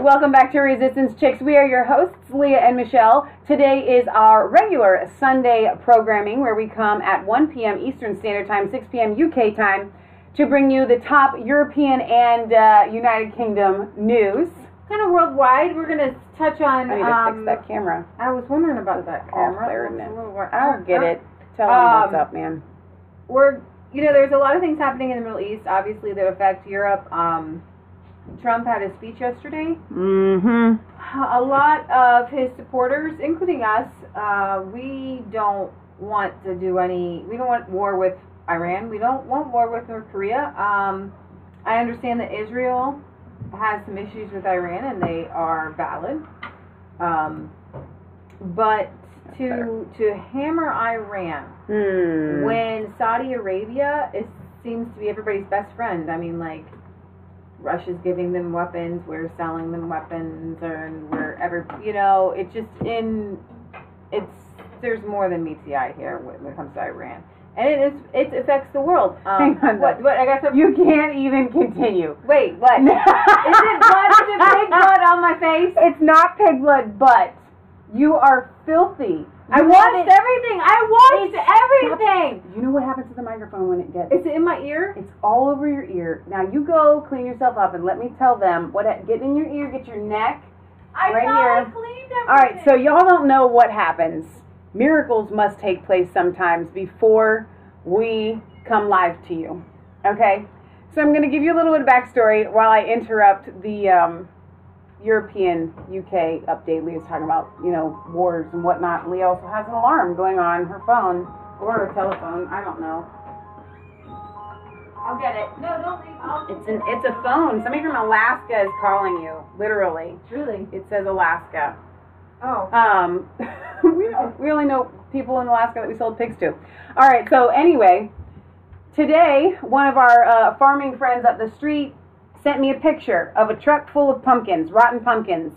Welcome back to Resistance Chicks. We are your hosts, Leah and Michelle. Today is our regular Sunday programming where we come at 1 p.m. Eastern Standard Time, 6 p.m. UK time to bring you the top European and United Kingdom news. Kind of worldwide. We're going to touch on... I need to fix that camera. I was wondering about that camera. I don't get it. Tell them what's up, man. There's a lot of things happening in the Middle East, obviously, that affect Europe. Trump had his speech yesterday. Mm-hmm. A lot of his supporters, including us, we don't want to do we don't want war with Iran. We don't want war with North Korea. I understand that Israel has some issues with Iran, and they are valid. But to hammer Iran when Saudi Arabia seems to be everybody's best friend. I mean, like, Russia's giving them weapons, we're selling them weapons, and there's more than meets the eye here when it comes to Iran. And it affects the world. Hang on. What? I got some... You can't even continue. Wait, what? Is it blood? Is it pig blood on my face? It's not pig blood, but you are filthy. I watched everything. You know what happens to the microphone when it gets... Is it in my ear? It's all over your ear. Now you go clean yourself up and let me tell them get in your ear, get your neck right here. I cleaned everything. All right, so y'all don't know what happens. Miracles must take place sometimes before we come live to you. Okay? So I'm going to give you a little bit of backstory while I interrupt the European UK update. Leah's talking about, wars and whatnot. Leah also has an alarm going on her phone or her telephone. I don't know. I'll get it. No, don't leave. It's a phone. Somebody from Alaska is calling you. Literally. Really? It says Alaska. Oh. We only know people in Alaska that we sold pigs to. All right. So anyway, today one of our farming friends up the street sent me a picture of a truck full of pumpkins, rotten pumpkins,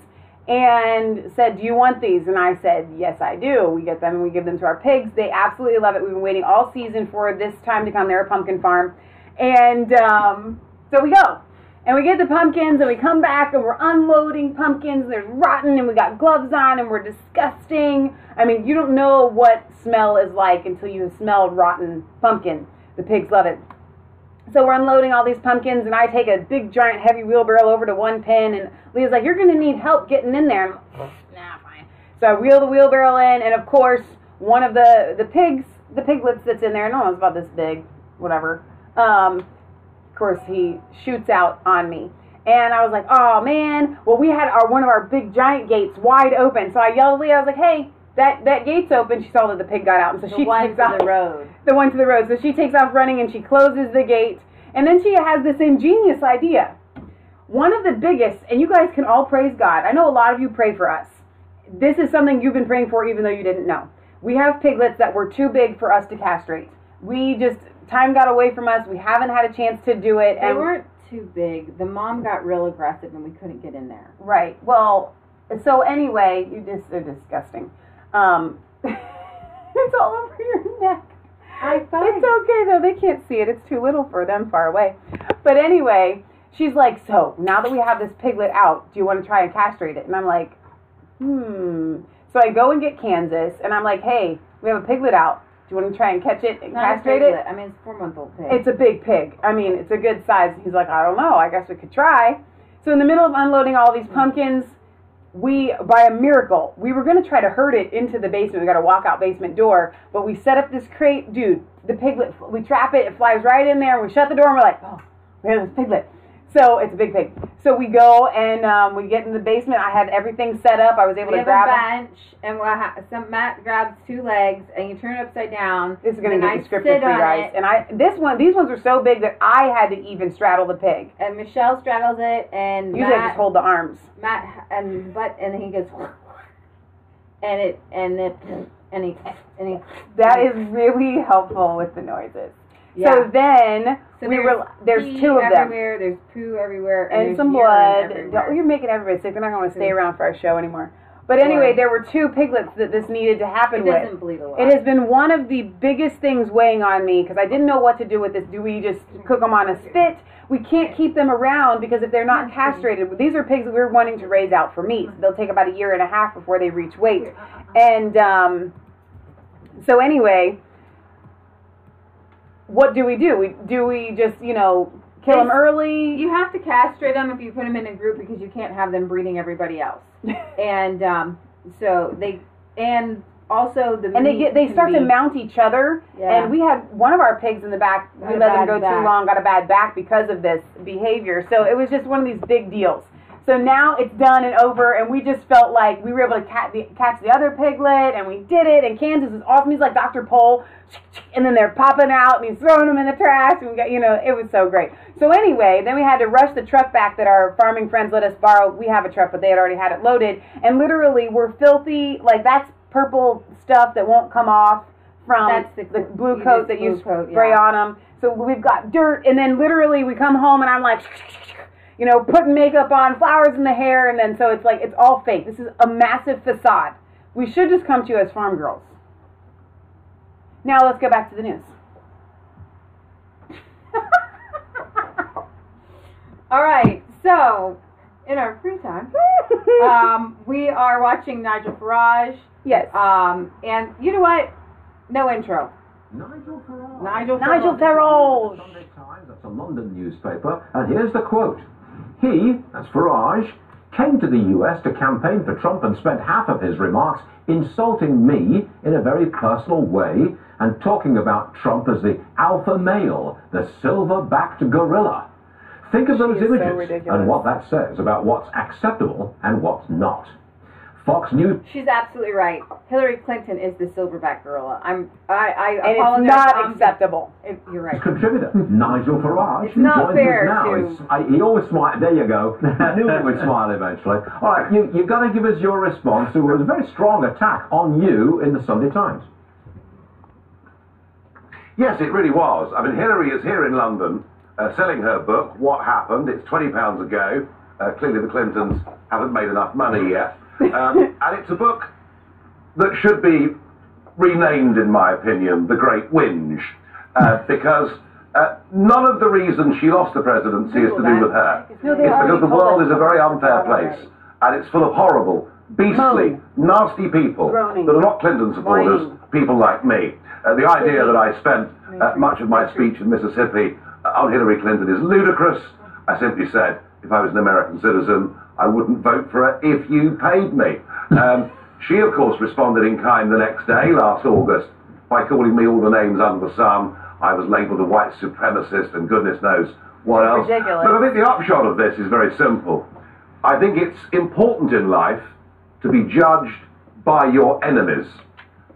and said, "Do you want these?" And I said, "Yes, I do." We get them and we give them to our pigs. They absolutely love it. We've been waiting all season for this time to come. They're a pumpkin farm. And so we go. And we get the pumpkins and we come back and we're unloading pumpkins. And there's rotten and we got gloves on and we're disgusting. I mean, you don't know what smell is like until you have smelled rotten pumpkin. The pigs love it. So we're unloading all these pumpkins, and I take a big, giant, heavy wheelbarrow over to one pen, and Leah's like, "You're going to need help getting in there." And I'm like, "Nah, fine." So I wheel the wheelbarrow in, and of course, one of the piglets that's in there, no, it's about this big, whatever, of course, he shoots out on me. And I was like, "Oh, man." Well, we had one of our big, giant gates wide open, so I yelled at Leah, I was like, "Hey, that gate's open." She saw that the pig got out, and so she takes off the road. The one to the road. So she takes off running and she closes the gate. And then she has this ingenious idea. One of the biggest, and you guys can all praise God. I know a lot of you pray for us. This is something you've been praying for even though you didn't know. We have piglets that were too big for us to castrate. Time got away from us. We haven't had a chance to do it. They weren't too big. The mom got real aggressive and we couldn't get in there. Right. Well, so anyway, they're disgusting. It's all over your neck. It's okay though, they can't see it. It's too little for them far away. But anyway, she's like, "So now that we have this piglet out, do you want to try and castrate it?" And I'm like, So I go and get Kansas, and I'm like, "Hey, we have a piglet out. Do you want to try and catch it and castrate it?" I mean, it's a 4-month-old pig. It's a big pig. I mean, it's a good size. He's like, "I don't know. I guess we could try." So in the middle of unloading all these pumpkins, by a miracle, we were going to try to herd it into the basement. We got a walkout basement door, but we set up this crate. Dude, the piglet, we trap it, it flies right in there, and we shut the door, and we're like, "Oh, we have this piglet." So it's a big pig. So we go, and we get in the basement. I had everything set up. I was able to grab a bench, and Matt grabs 2 legs, and you turn it upside down. This is going to get descriptive for you guys. And these ones are so big that I had to even straddle the pig. And Michelle straddles it, and usually I just hold the arms. And he goes, and he. That is really helpful with the noises. Yeah. So then there's 2 of them. There's poo everywhere, and some blood. You're making everybody sick. They're not going to stay around for our show anymore. But anyway, there were 2 piglets that this needed to happen with. It doesn't bleed a lot. It has been one of the biggest things weighing on me because I didn't know what to do with this. Do we just cook them on a spit? We can't keep them around because if they're not castrated, these are pigs that we're wanting to raise out for meat. So they'll take about 1.5 years before they reach weight. And so anyway, what do we do? Do we just, kill them early? You have to castrate them if you put them in a group because you can't have them breeding everybody else. And also they start to mount each other. Yeah. And we had one of our pigs in the back. We let them go too long, got a bad back because of this behavior. So it was just one of these big deals. So now it's done and over, and we just felt like we were able to catch the other piglet, and we did it. And Kansas is awesome. He's like Dr. Pole, and then they're popping out, and he's throwing them in the trash. And we got, it was so great. So anyway, then we had to rush the truck back that our farming friends let us borrow. We have a truck, but they had already had it loaded, and literally we're filthy. Like that's purple stuff that won't come off from the blue coat that you spray on them. So we've got dirt, and then literally we come home, and I'm like, putting makeup on, flowers in the hair, and then so it's like, it's all fake. This is a massive facade. We should just come to you as farm girls. Now let's go back to the news. All right, so in our free time, we are watching Nigel Farage. Yes. And you know what? No intro. Nigel Farage. Nigel Farage. Sunday Times, that's a London newspaper, and here's the quote. He, that's Farage, came to the US to campaign for Trump and spent half of his remarks insulting me in a very personal way and talking about Trump as the alpha male, the silver-backed gorilla. Think of those images and what that says about what's acceptable and what's not. Fox News. She's absolutely right. Hillary Clinton is the silverback gorilla. I and it's not acceptable. You're right. Contributor Nigel Farage. It's not fair He always smiles. There you go. I knew he would smile eventually. All right, you've got to give us your response to a very strong attack on you in the Sunday Times. Yes, it really was. I mean, Hillary is here in London selling her book, What Happened. It's £20 a go. Clearly the Clintons haven't made enough money yet. And it's a book that should be renamed, in my opinion, The Great Whinge, because none of the reasons she lost the presidency is to do with her. It's because the world is a very unfair place, and it's full of horrible, beastly, nasty people that are not Clinton supporters, people like me. The idea that I spent much of my speech in Mississippi on Hillary Clinton is ludicrous. I simply said, if I was an American citizen, I wouldn't vote for her if you paid me. She, of course, responded in kind the next day, last August, by calling me all the names under the sun. I was labelled a white supremacist and goodness knows what else. Ridiculous. But I think the upshot of this is very simple. I think it's important in life to be judged by your enemies.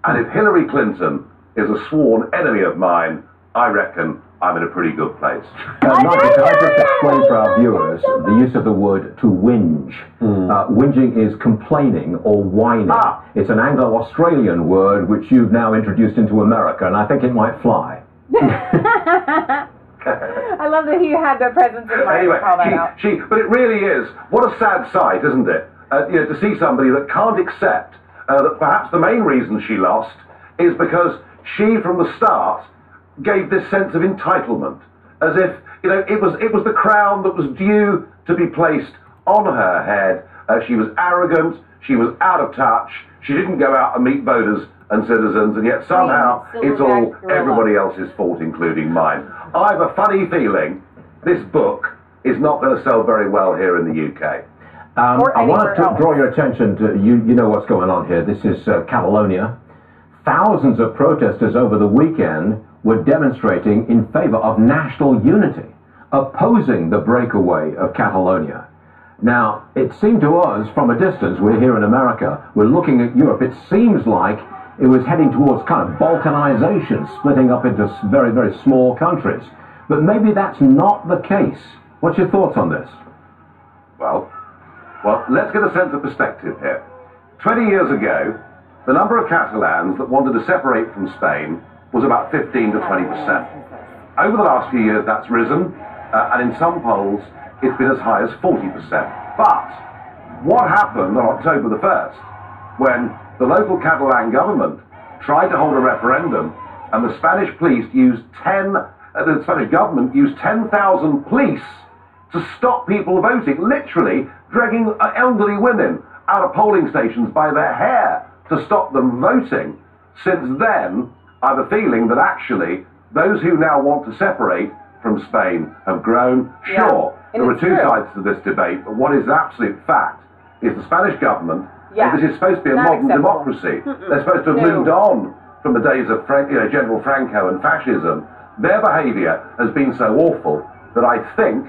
And if Hillary Clinton is a sworn enemy of mine, I reckon I'm in a pretty good place. Nigel, can I just explain for our viewers the use of the word to whinge? Whinging is complaining or whining. It's an Anglo-Australian word which you've now introduced into America, and I think it might fly. I love that he had the presence of mind to call that out. But it really is. What a sad sight, isn't it? To see somebody that can't accept that perhaps the main reason she lost is because she, from the start, gave this sense of entitlement, as if it was the crown that was due to be placed on her head. She was arrogant, she was out of touch, she didn't go out and meet voters and citizens, and yet somehow it's all everybody else's fault, including mine. I have a funny feeling this book is not going to sell very well here in the UK. I want to draw your attention to, you know what's going on here. This is Catalonia. Thousands of protesters over the weekend were demonstrating in favor of national unity, opposing the breakaway of Catalonia. Now, it seemed to us from a distance, we're here in America, we're looking at Europe, it seems like it was heading towards kind of balkanization, splitting up into very, very small countries. But maybe that's not the case. What's your thoughts on this? Well, let's get a sense of perspective here. 20 years ago, the number of Catalans that wanted to separate from Spain was about 15 to 20%. Over the last few years, that's risen, and in some polls, it's been as high as 40%. But what happened on October the 1st when the local Catalan government tried to hold a referendum, and the Spanish police used the Spanish government used 10,000 police to stop people voting, literally dragging elderly women out of polling stations by their hair to stop them voting. Since then, I have a feeling that actually those who now want to separate from Spain have grown. Sure, there are two sides to this debate, but what is the absolute fact is the Spanish government, this is supposed to be a modern democracy. They're supposed to have moved on from the days of General Franco and fascism. Their behaviour has been so awful that I think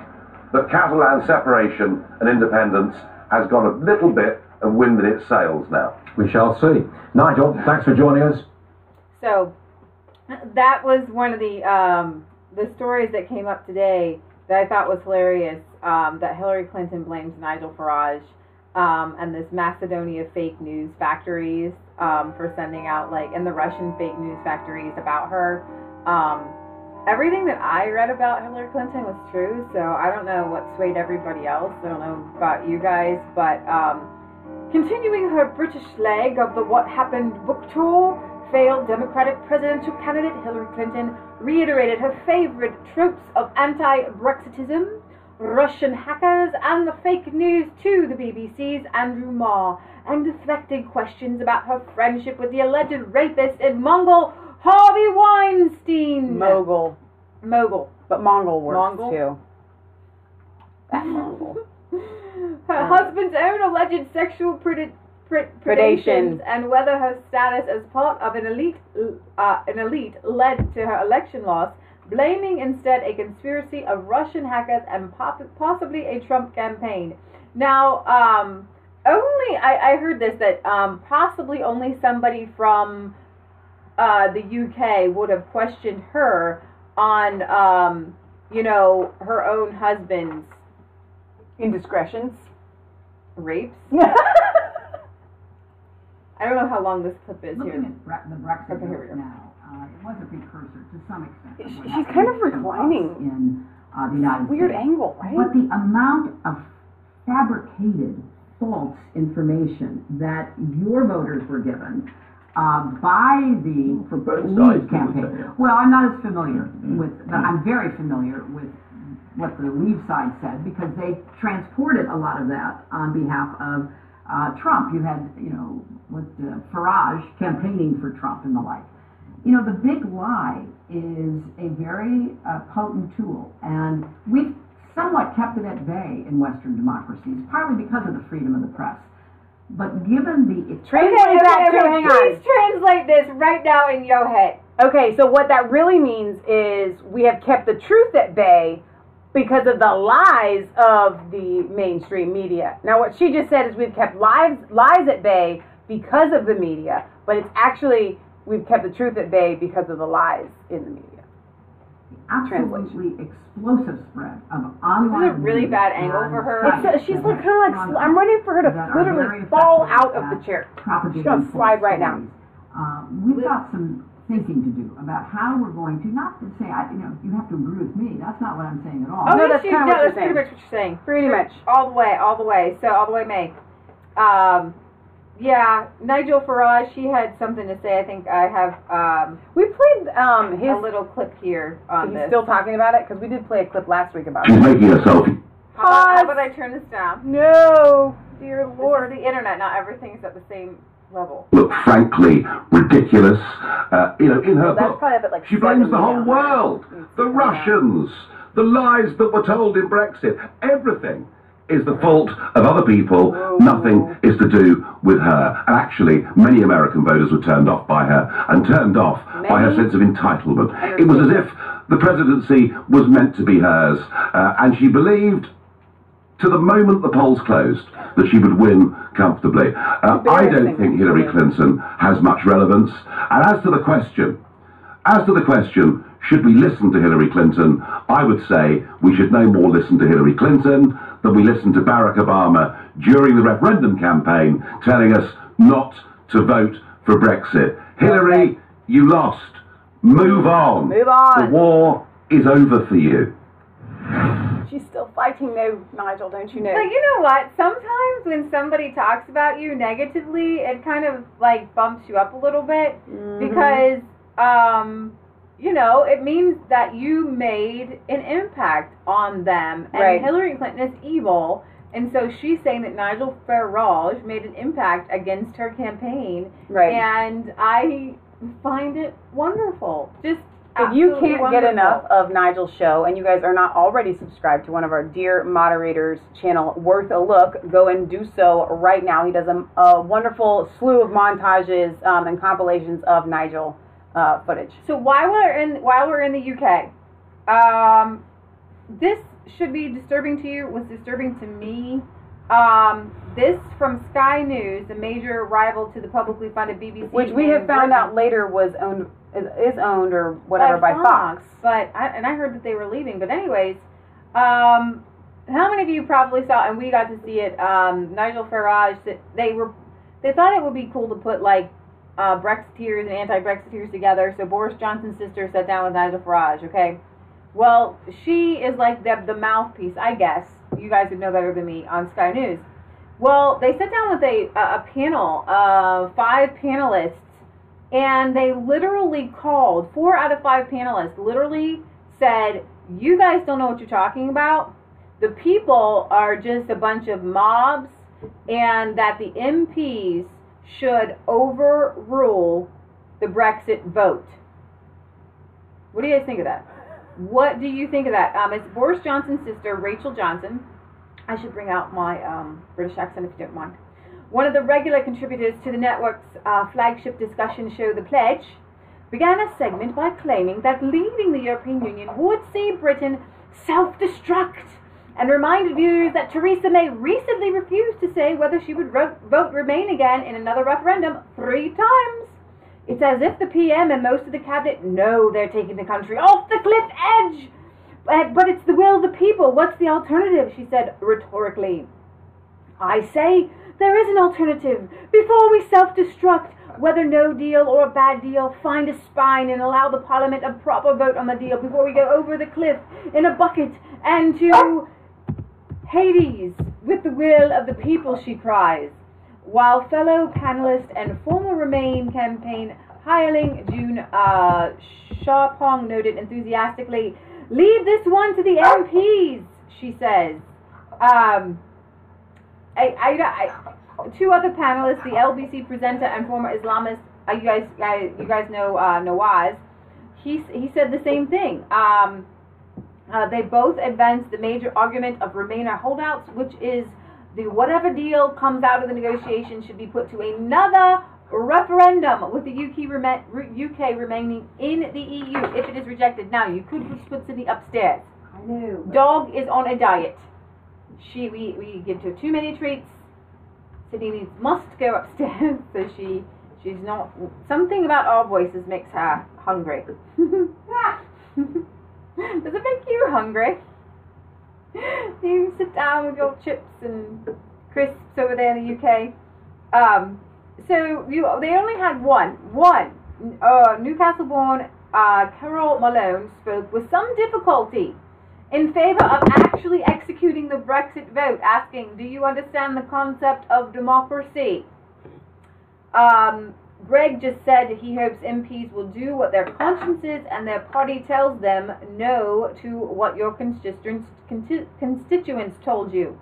that Catalan separation and independence has got a little bit of wind in its sails now. We shall see. Nigel, thanks for joining us. So that was one of the stories that came up today that I thought was hilarious, that Hillary Clinton blames Nigel Farage and this Macedonia fake news factories for sending out, and the Russian fake news factories about her. Everything that I read about Hillary Clinton was true, so I don't know what swayed everybody else. I don't know about you guys, but continuing her British leg of the What Happened book tour, failed Democratic presidential candidate Hillary Clinton reiterated her favorite tropes of anti-Brexitism, Russian hackers, and the fake news to the BBC's Andrew Marr, and deflected questions about her friendship with the alleged rapist and Mongol Harvey Weinstein. Mogul. But Mongol works Mongol? too. That Mongol. Her husband's own alleged sexual predations, and whether her status as part of an elite led to her election loss, blaming instead a conspiracy of Russian hackers and possibly a Trump campaign. Now, I heard this, that possibly only somebody from the UK would have questioned her on, her own husband's indiscretions, rapes. I don't know how long this clip is. Looking here. at the Brexit here we go. now, it was a precursor to some extent. She's kind of reclining in the United weird States. angle, right? But the amount of fabricated false information that your voters were given by the Leave campaign. Well, I'm not as familiar with, but I'm very familiar with what the Leave side said, because they transported a lot of that on behalf of Trump. You had, Farage campaigning for Trump and the like. The big lie is a very potent tool, and we've somewhat kept it at bay in Western democracies, partly because of the freedom of the press. But given the... Please translate this right now in your head. Okay, so what that really means is we have kept the truth at bay because of the lies of the mainstream media. Now, what she just said is we've kept lies at bay because of the media, but it's actually we've kept the truth at bay because of the lies in the media. Absolutely explosive spread of online. This is a really bad angle for her. She's kind of I'm ready for her to literally fall out of the chair. She's going to slide right now. We've got some thinking to do about how we're going to, not to say, you have to agree with me. That's not what I'm saying at all. Oh, no, that's kind of what you're saying. Pretty much what you're saying. Pretty much. All the way. So, all the way May. Nigel Farage, he had something to say. I think I have, we played his... a little clip here on this. He's still talking about it? Because we did play a clip last week about it. She's making a selfie. How about I turn this down? No, dear Lord. This is the internet. Not everything's at the same level. Look, frankly, ridiculous. In her book, she blames the whole world. The Russians, the lies that were told in Brexit, everything is the fault of other people. Nothing is to do with her. And actually, many American voters were turned off by her, and turned off by her sense of entitlement. It was as if the presidency was meant to be hers, and she believed, to the moment the polls closed, that she would win comfortably. I don't think Hillary Clinton has much relevance. And as to the question, should we listen to Hillary Clinton? I would say we should no more listen to Hillary Clinton than we listened to Barack Obama during the referendum campaign, telling us not to vote for Brexit. Hillary, you lost. Move on. Move on. The war is over for you. she's still fighting though, Nigel, don't you know? But you know what? Sometimes when somebody talks about you negatively, it kind of like bumps you up a little bit because, you know, it means that you made an impact on them. And Hillary Clinton is evil. And so she's saying that Nigel Farage made an impact against her campaign. Right. And I find it wonderful. Just if you can't get enough of Nigel's show and you guys are not already subscribed to one of our dear moderators' channel, worth a look, go and do so right now. He does a wonderful slew of montages and compilations of Nigel footage. So while we're in the UK, this should be disturbing to you. Was disturbing to me. This from Sky News, the major rival to the publicly funded BBC, which we have found out later was owned. Is owned or whatever by Fox. But I heard that they were leaving. But anyways, how many of you probably saw, and we got to see it, Nigel Farage, that they thought it would be cool to put like Brexiteers and anti-Brexiteers together. So Boris Johnson's sister sat down with Nigel Farage, okay? Well, she is like the mouthpiece, I guess. You guys would know better than me on Sky News. Well, they sat down with a panel of 5 panelists. And they literally called, 4 out of 5 panelists literally said, you guys don't know what you're talking about. The people are just a bunch of mobs, and that the MPs should overrule the Brexit vote. What do you guys think of that? What do you think of that? It's Boris Johnson's sister, Rachel Johnson. I should bring out my British accent if you don't mind. One of the regular contributors to the network's flagship discussion show, The Pledge, began a segment by claiming that leaving the European Union would see Britain self-destruct, and reminded viewers that Theresa May recently refused to say whether she would vote Remain again in another referendum 3 times. It's as if the PM and most of the cabinet know they're taking the country off the cliff edge. But it's the will of the people. What's the alternative? She said rhetorically. I say there is an alternative. Before we self-destruct, whether no deal or a bad deal, find a spine and allow the Parliament a proper vote on the deal before we go over the cliff in a bucket and to Hades with the will of the people, she cries. While fellow panelist and former Remain campaign hireling June Sharpong noted enthusiastically, leave this one to the MPs, she says. 2 other panelists, the LBC presenter and former Islamist, you guys know Nawaz. He said the same thing. They both advanced the major argument of Remainer holdouts, which is the whatever deal comes out of the negotiation should be put to another referendum, with the UK remaining in the EU if it is rejected. Now, you could put Sydney upstairs. I know. Dog is on a diet. We give her too many treats. Sydney must go upstairs, so she's not. Something about our voices makes her hungry. Does it make you hungry? You sit down with your chips and crisps over there in the UK. So they only had one. Newcastle-born Carol Malone spoke with some difficulty in favor of actually executing the Brexit vote, asking, do you understand the concept of democracy? Greg just said he hopes MPs will do what their consciences and their party tells them, no to what your constituents told you.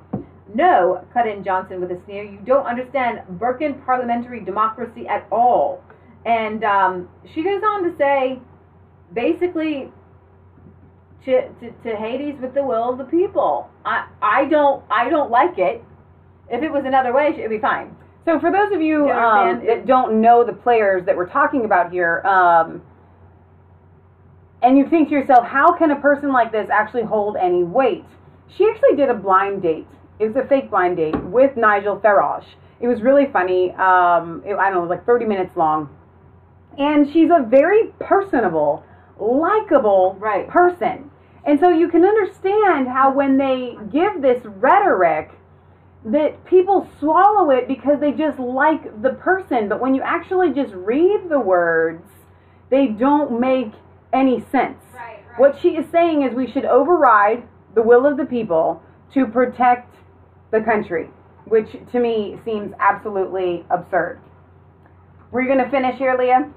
No, cut in Johnson with a sneer, you don't understand Birkin parliamentary democracy at all. And she goes on to say, basically, to Hades with the will of the people. I don't like it. If it was another way, it would be fine. So for those of you that don't know the players that we're talking about here, and you think to yourself, how can a person like this actually hold any weight? She actually did a blind date. It was a fake blind date with Nigel Farage. It was really funny. I don't know, it was like 30 minutes long. And she's a very personable, likable person. And so you can understand how when they give this rhetoric, that people swallow it because they just like the person. But when you actually just read the words, they don't make any sense. What she is saying is we should override the will of the people to protect the country, which to me seems absolutely absurd. Were you going to finish here, Leah?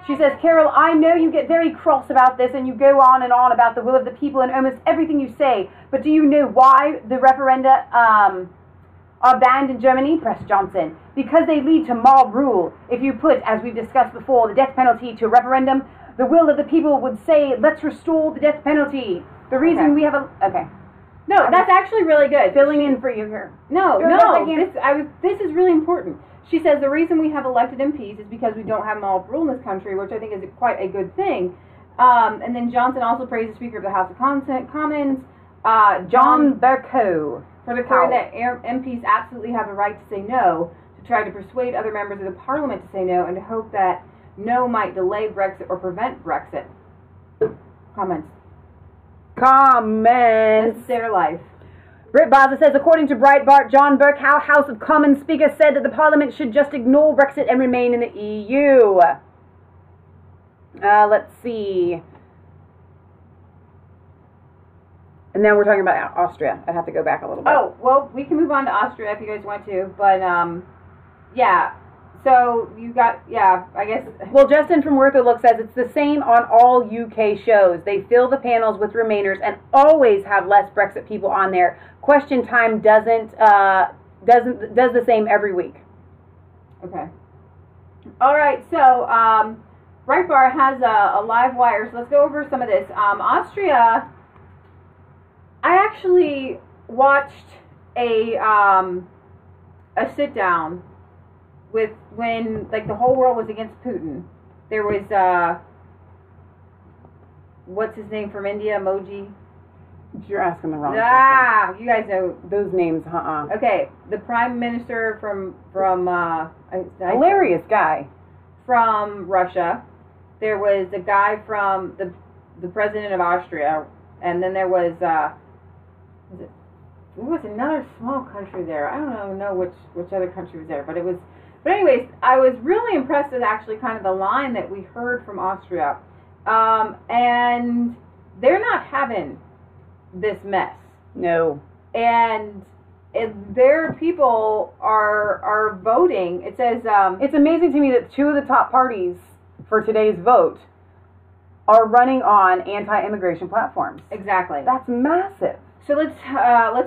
She says, Carol, I know you get very cross about this and you go on and on about the will of the people in almost everything you say, but do you know why the referenda are banned in Germany? Pressed Johnson. Because they lead to mob rule. If you put, as we've discussed before, the death penalty to a referendum, the will of the people would say, let's restore the death penalty. The reason we have a... Okay. No, that's actually really good. Filling in for you here. No, this is really important. She says the reason we have elected MPs is because we don't have mob rule in this country, which I think is quite a good thing. And then Johnson also praised the Speaker of the House of Commons, John Bercow, for declaring that MPs absolutely have a right to say no, to try to persuade other members of the Parliament to say no, and to hope that no might delay Brexit or prevent Brexit. Comments. This is their life. Britt Baza says, according to Breitbart, John Bercow, House of Commons Speaker, said that the Parliament should just ignore Brexit and remain in the EU. Let's see. And then we're talking about Austria. I'd have to go back a little bit. Oh, well, we can move on to Austria if you guys want to. But, yeah. So, you got, I guess. Well, Justin from Worth Look says it's the same on all UK shows. They fill the panels with Remainers and always have less Brexit people on there. Question Time does the same every week. Okay. All right, so Breitbart has a live wire, so let's go over some of this. Austria, I actually watched a sit-down with when, like, the whole world was against Putin. There was, what's his name from India, Emoji? You're asking the wrong person. You guys know. Those names, Okay, the Prime Minister from hilarious guy. From Russia. There was the guy from the President of Austria, and then there was another small country there. I don't know which other country was there, but anyways, I was really impressed with actually kind of the line that we heard from Austria. And they're not having this mess. No. And their people are voting. It says... it's amazing to me that two of the top parties for today's vote are running on anti-immigration platforms. Exactly. That's massive. So let's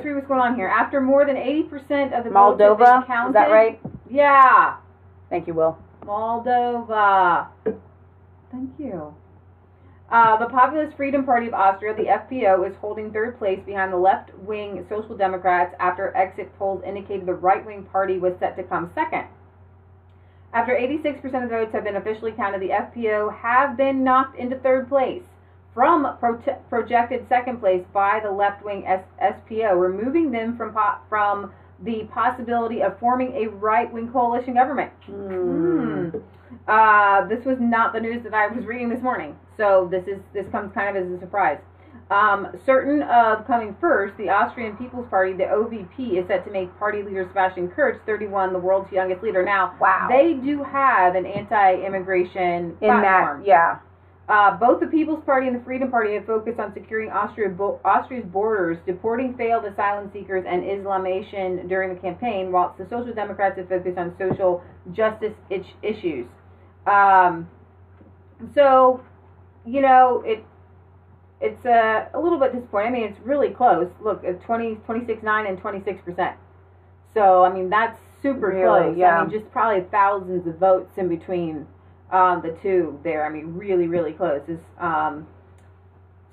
read what's going on here. After more than 80% of the Moldova, votes have been counted, is that right? Yeah. Thank you, Will. Moldova. Thank you. The Populist Freedom Party of Austria, the FPO, is holding third place behind the left-wing Social Democrats after exit polls indicated the right-wing party was set to come second. After 86% of the votes have been officially counted, the FPO have been knocked into third place from projected second place by the left-wing SPO, removing them from the possibility of forming a right-wing coalition government. This was not the news that I was reading this morning, so this comes kind of as a surprise. Certain of coming first, the Austrian People's Party, the OVP, is set to make party leader Sebastian Kurz, 31, the world's youngest leader. Now, they do have an anti-immigration platform. Both the People's Party and the Freedom Party have focused on securing Austria's borders, deporting failed asylum seekers, and Islamization during the campaign, whilst the Social Democrats have focused on social justice issues. So, you know, it's a little bit disappointing. I mean, it's really close. Look, 26.9 and 26%. So, I mean, that's super close. Yeah. I mean, just probably thousands of votes in between the two there. I mean, really, really close.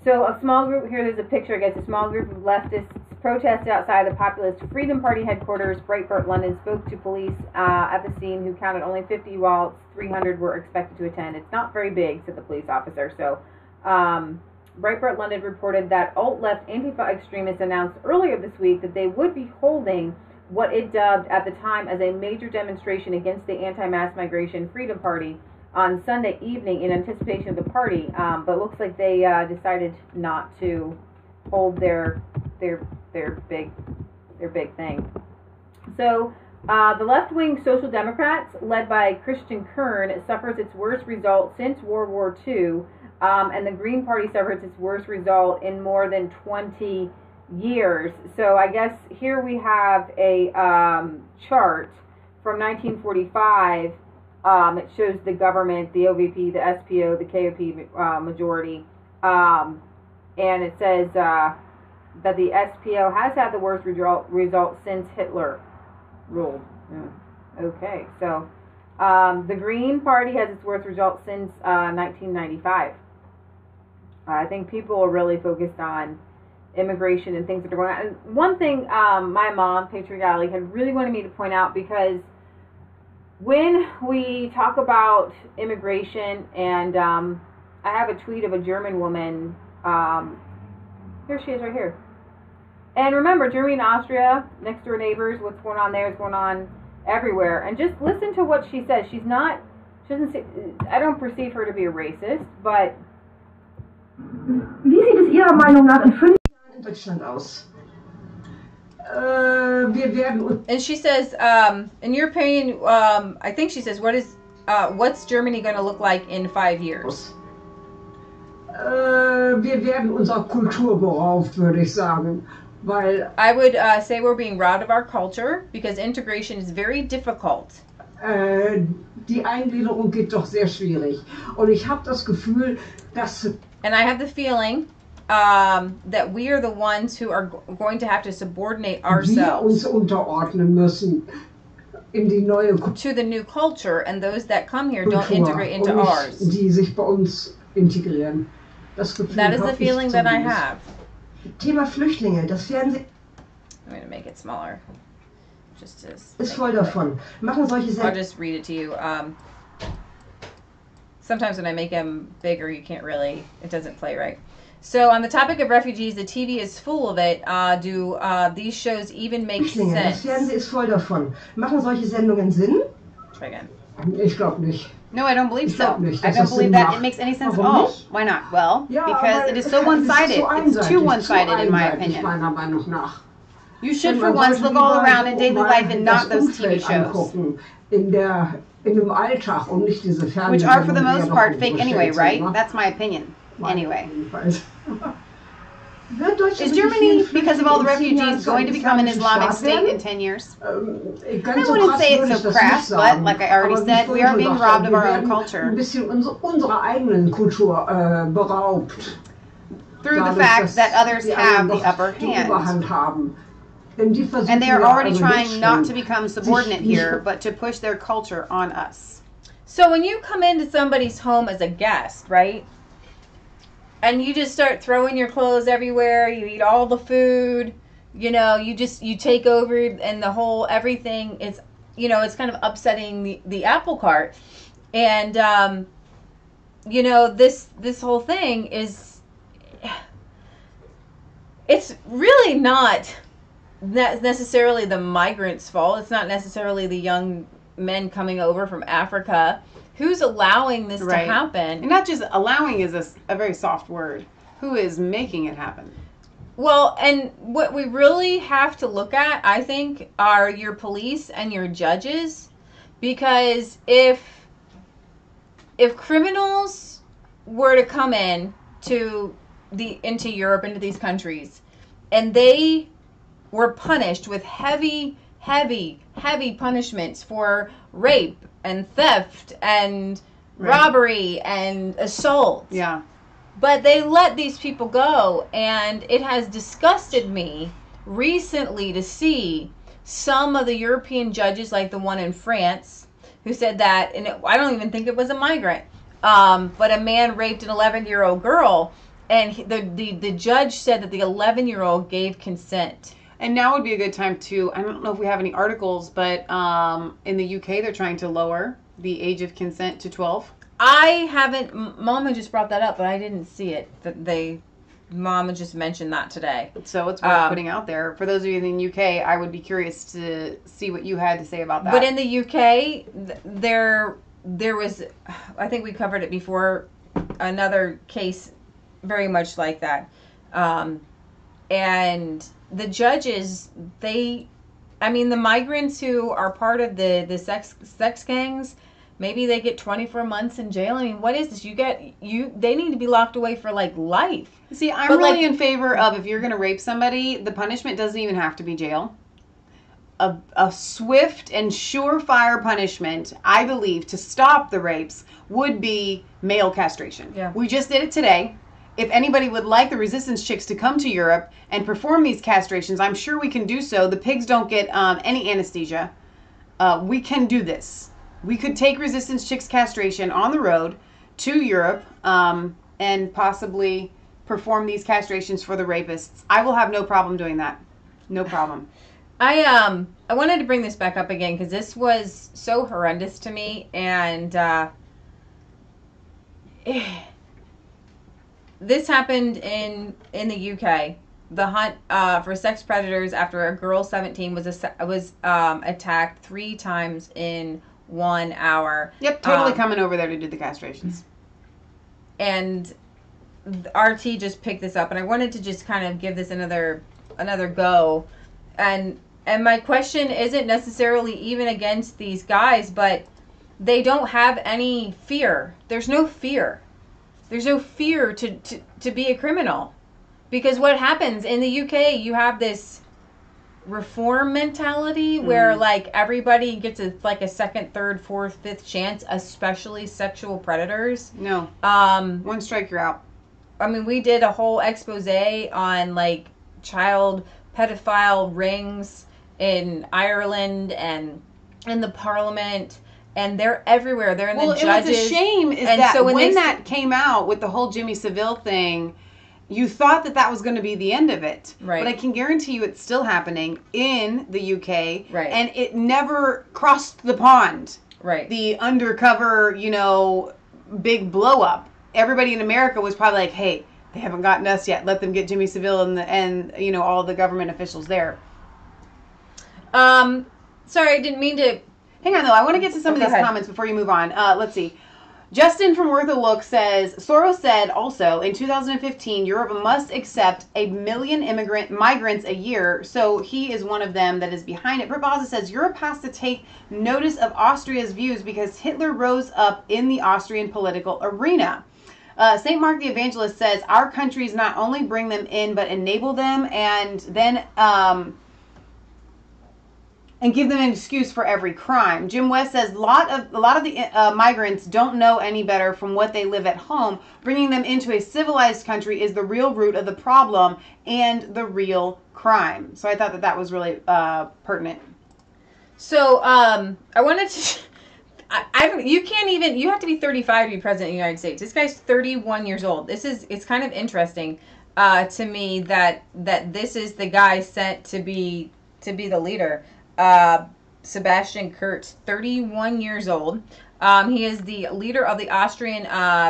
So a small group, here there's a picture, I guess, a small group of leftists protested outside the Populist Freedom Party headquarters. Breitbart London spoke to police at the scene, who counted only 50 while 300 were expected to attend. It's not very big, said the police officer. So Breitbart London reported that alt-left Antifa extremists announced earlier this week that they would be holding what it dubbed at the time as a major demonstration against the anti-mass migration Freedom Party on Sunday evening in anticipation of the party, but looks like they decided not to hold their big thing. So the left-wing Social Democrats, led by Christian Kern, suffers its worst result since World War II, and the Green Party suffered its worst result in more than 20 years. So I guess here we have a chart from 1945. It shows the government, the OVP, the SPO, the KOP majority, and it says that the SPO has had the worst result since Hitler ruled. Okay, so the Green Party has its worst result since 1995. I think people are really focused on immigration and things that are going on. And one thing my mom, Patriot Alley, had really wanted me to point out, because when we talk about immigration, and I have a tweet of a German woman, here she is right here. And remember, Germany and Austria, next door neighbors, what's going on there is going on everywhere. And just listen to what she says. She doesn't say, I don't perceive her to be a racist, but... Wie sieht es Ihrer Meinung nach in 5 Jahren in Deutschland aus? Wir werden... And she says, in your opinion, I think she says, what's Germany going to look like in 5 years? Wir werden unserer Kultur beraubt, würde ich sagen. Weil I would say we're being robbed of our culture, because integration is very difficult. Die Eingliederung geht doch sehr schwierig. Und ich habe das Gefühl, dass... And I have the feeling that we are the ones who are going to have to subordinate ourselves wir uns unterordnen müssen in die neue to the new culture, and those that come here Kultur don't integrate into und nicht ours. die sich bei uns integrieren. Das Gefühl That is the habe ich feeling that I zumindest. have. Thema Flüchtlinge, das werden Sie... I'm going to make it smaller. Just to Ist voll davon. Machen solche I'll Sendungen. just read it to you. Sometimes when I make them bigger, you can't really, it doesn't play right. So on the topic of refugees, the TV is full of it. Do these shows even make Flüchtlinge, das sense? Fernsehen ist voll davon. Machen solche Sendungen Sinn? Try again. Ich glaube nicht. No, I don't believe Ich so. glaub nicht, I dass don't das believe Sinn that macht. it makes any sense at Warum all. nicht? Why not? Well, Ja, because aber it is so es one-sided. so It's too einseitig, one-sided in my einseitig, opinion. meiner Meinung nach. You should Denn for man once sollte look all lieber around in daily mal life and not das those TV Umfeld shows, angucken, in dem Alltag und nicht diese Fernsehsendungen, which are for the die most ja part doch fake anyway, überstellt right? sind, ne? That's my opinion. Anyway. Jedenfalls. Wird Deutschland Is mit den Germany, vielen because of all the Flüchtlingen in 10 Jahren refugees, going to zum become an islamischen Islamic Staat state in werden? 10 years? Ganz I so wouldn't krass say würde it's ich so das crass, nicht but sagen. like I already Aber wie said, ich we are vorhin being schon robbed sagte, of our wir own werden culture ein bisschen unserer eigenen Kultur beraubt. through the Dadurch, fact dass that others die have anderen the doch upper die hand. Überhand haben. Denn die versuchen And they are ja already also trying jetzt not schon, to become sich subordinate nicht- here, but to push their culture on us. So when you come into somebody's home as a guest, right? And you just start throwing your clothes everywhere, you eat all the food, you know, you take over, and the whole everything is, you know, it's kind of upsetting the apple cart. And you know, this whole thing is, it's really not necessarily the migrants' fault. It's not necessarily the young men coming over from Africa. Who's allowing this Right. to happen? And not just allowing is a very soft word. Who is making it happen? Well, and what we really have to look at, I think, are your police and your judges, because if criminals were to come into Europe, into these countries, and they were punished with heavy punishments for rape and theft and Right. robbery and assault. Yeah. But they let these people go, and it has disgusted me recently to see some of the European judges, like the one in France, who said that, and I don't even think it was a migrant, but a man raped an 11-year-old girl, and the judge said that the 11-year-old gave consent. And now would be a good time to, I don't know if we have any articles, but in the UK they're trying to lower the age of consent to 12. I haven't, Mama just brought that up, but I didn't see it. Mama just mentioned that today. So it's worth putting out there. For those of you in the UK, I would be curious to see what you had to say about that. But in the UK, there was, I think we covered it before, another case very much like that. And the judges, the migrants who are part of the sex gangs, Maybe they get 24 months in jail. I mean, what is this? They need to be locked away for like life. See, I'm really in favor of, if you're going to rape somebody, the punishment doesn't even have to be jail. A swift and surefire punishment, I believe, to stop the rapes would be male castration. Yeah. We just did it today. If anybody would like the resistance chicks to come to Europe and perform these castrations, I'm sure we can do so. The pigs don't get any anesthesia. We can do this. We could take resistance chicks castration on the road to Europe and possibly perform these castrations for the rapists. I will have no problem doing that. No problem. I wanted to bring this back up again because this was so horrendous to me, and this happened in the UK. The hunt for sex predators after a girl 17 was attacked 3 times in 1 hour. Yep, totally coming over there to do the castrations. And RT just picked this up, and I wanted to just kind of give this another go. And my question isn't necessarily even against these guys, but they don't have any fear. There's no fear. There's no fear to be a criminal. Because what happens in the UK, you have this reform mentality where like everybody gets like a second, third, fourth, fifth chance, especially sexual predators. No. One strike, you're out. I mean, we did a whole expose on like child pedophile rings in Ireland and in the parliament, and they're everywhere. They're in the judges. Well, what's a shame is and that so when that came out with the whole Jimmy Savile thing, you thought that was going to be the end of it. Right. But I can guarantee you it's still happening in the UK. Right. And it never crossed the pond. Right. The undercover, big blow up. Everybody in America was probably like, hey, they haven't gotten us yet. Let them get Jimmy Savile and all the government officials there. Sorry, I didn't mean to. Hang on, though. I want to get to some of these comments before you move on. Let's see. Justin from Worth a Look says, Soros said also, in 2015, Europe must accept 1 million migrants a year, so he is one of them that is behind it. Britt says, Europe has to take notice of Austria's views because Hitler rose up in the Austrian political arena. St. Mark the Evangelist says, our countries not only bring them in, but enable them and then... and give them an excuse for every crime. Jim West says a lot of the migrants don't know any better from what they live at home. Bringing them into a civilized country is the real root of the problem and the real crime. So I thought that was really pertinent. So I wanted to. You have to be 35 to be president of the United States. This guy's 31 years old. It's kind of interesting to me that this is the guy sent to be the leader. Sebastian Kurz, 31 years old. He is the leader of the Austrian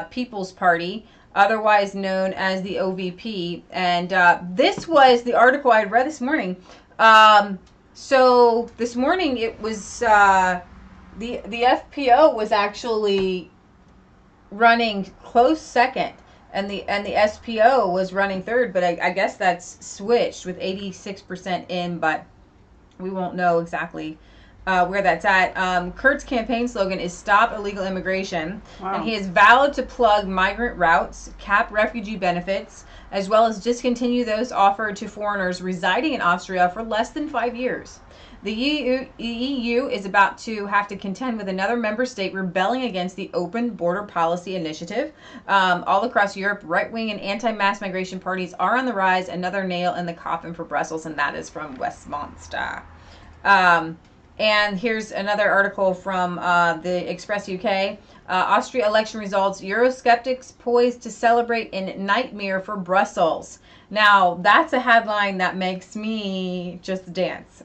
People's Party, otherwise known as the OVP. And this was the article I read this morning. So this morning it was the FPO was actually running close second, and the SPO was running third. But I guess that's switched with 86% in, but we won't know exactly where that's at. Kurt's campaign slogan is Stop Illegal Immigration. Wow. And he is vowed to plug migrant routes, cap refugee benefits, as well as discontinue those offered to foreigners residing in Austria for less than 5 years. The EU is about to have to contend with another member state rebelling against the Open Border Policy Initiative. All across Europe, right-wing and anti-mass migration parties are on the rise. Another nail in the coffin for Brussels, and that is from Westminster. And here's another article from the Express UK. Austria election results, Eurosceptics poised to celebrate in nightmare for Brussels. Now, that's a headline that makes me just dance.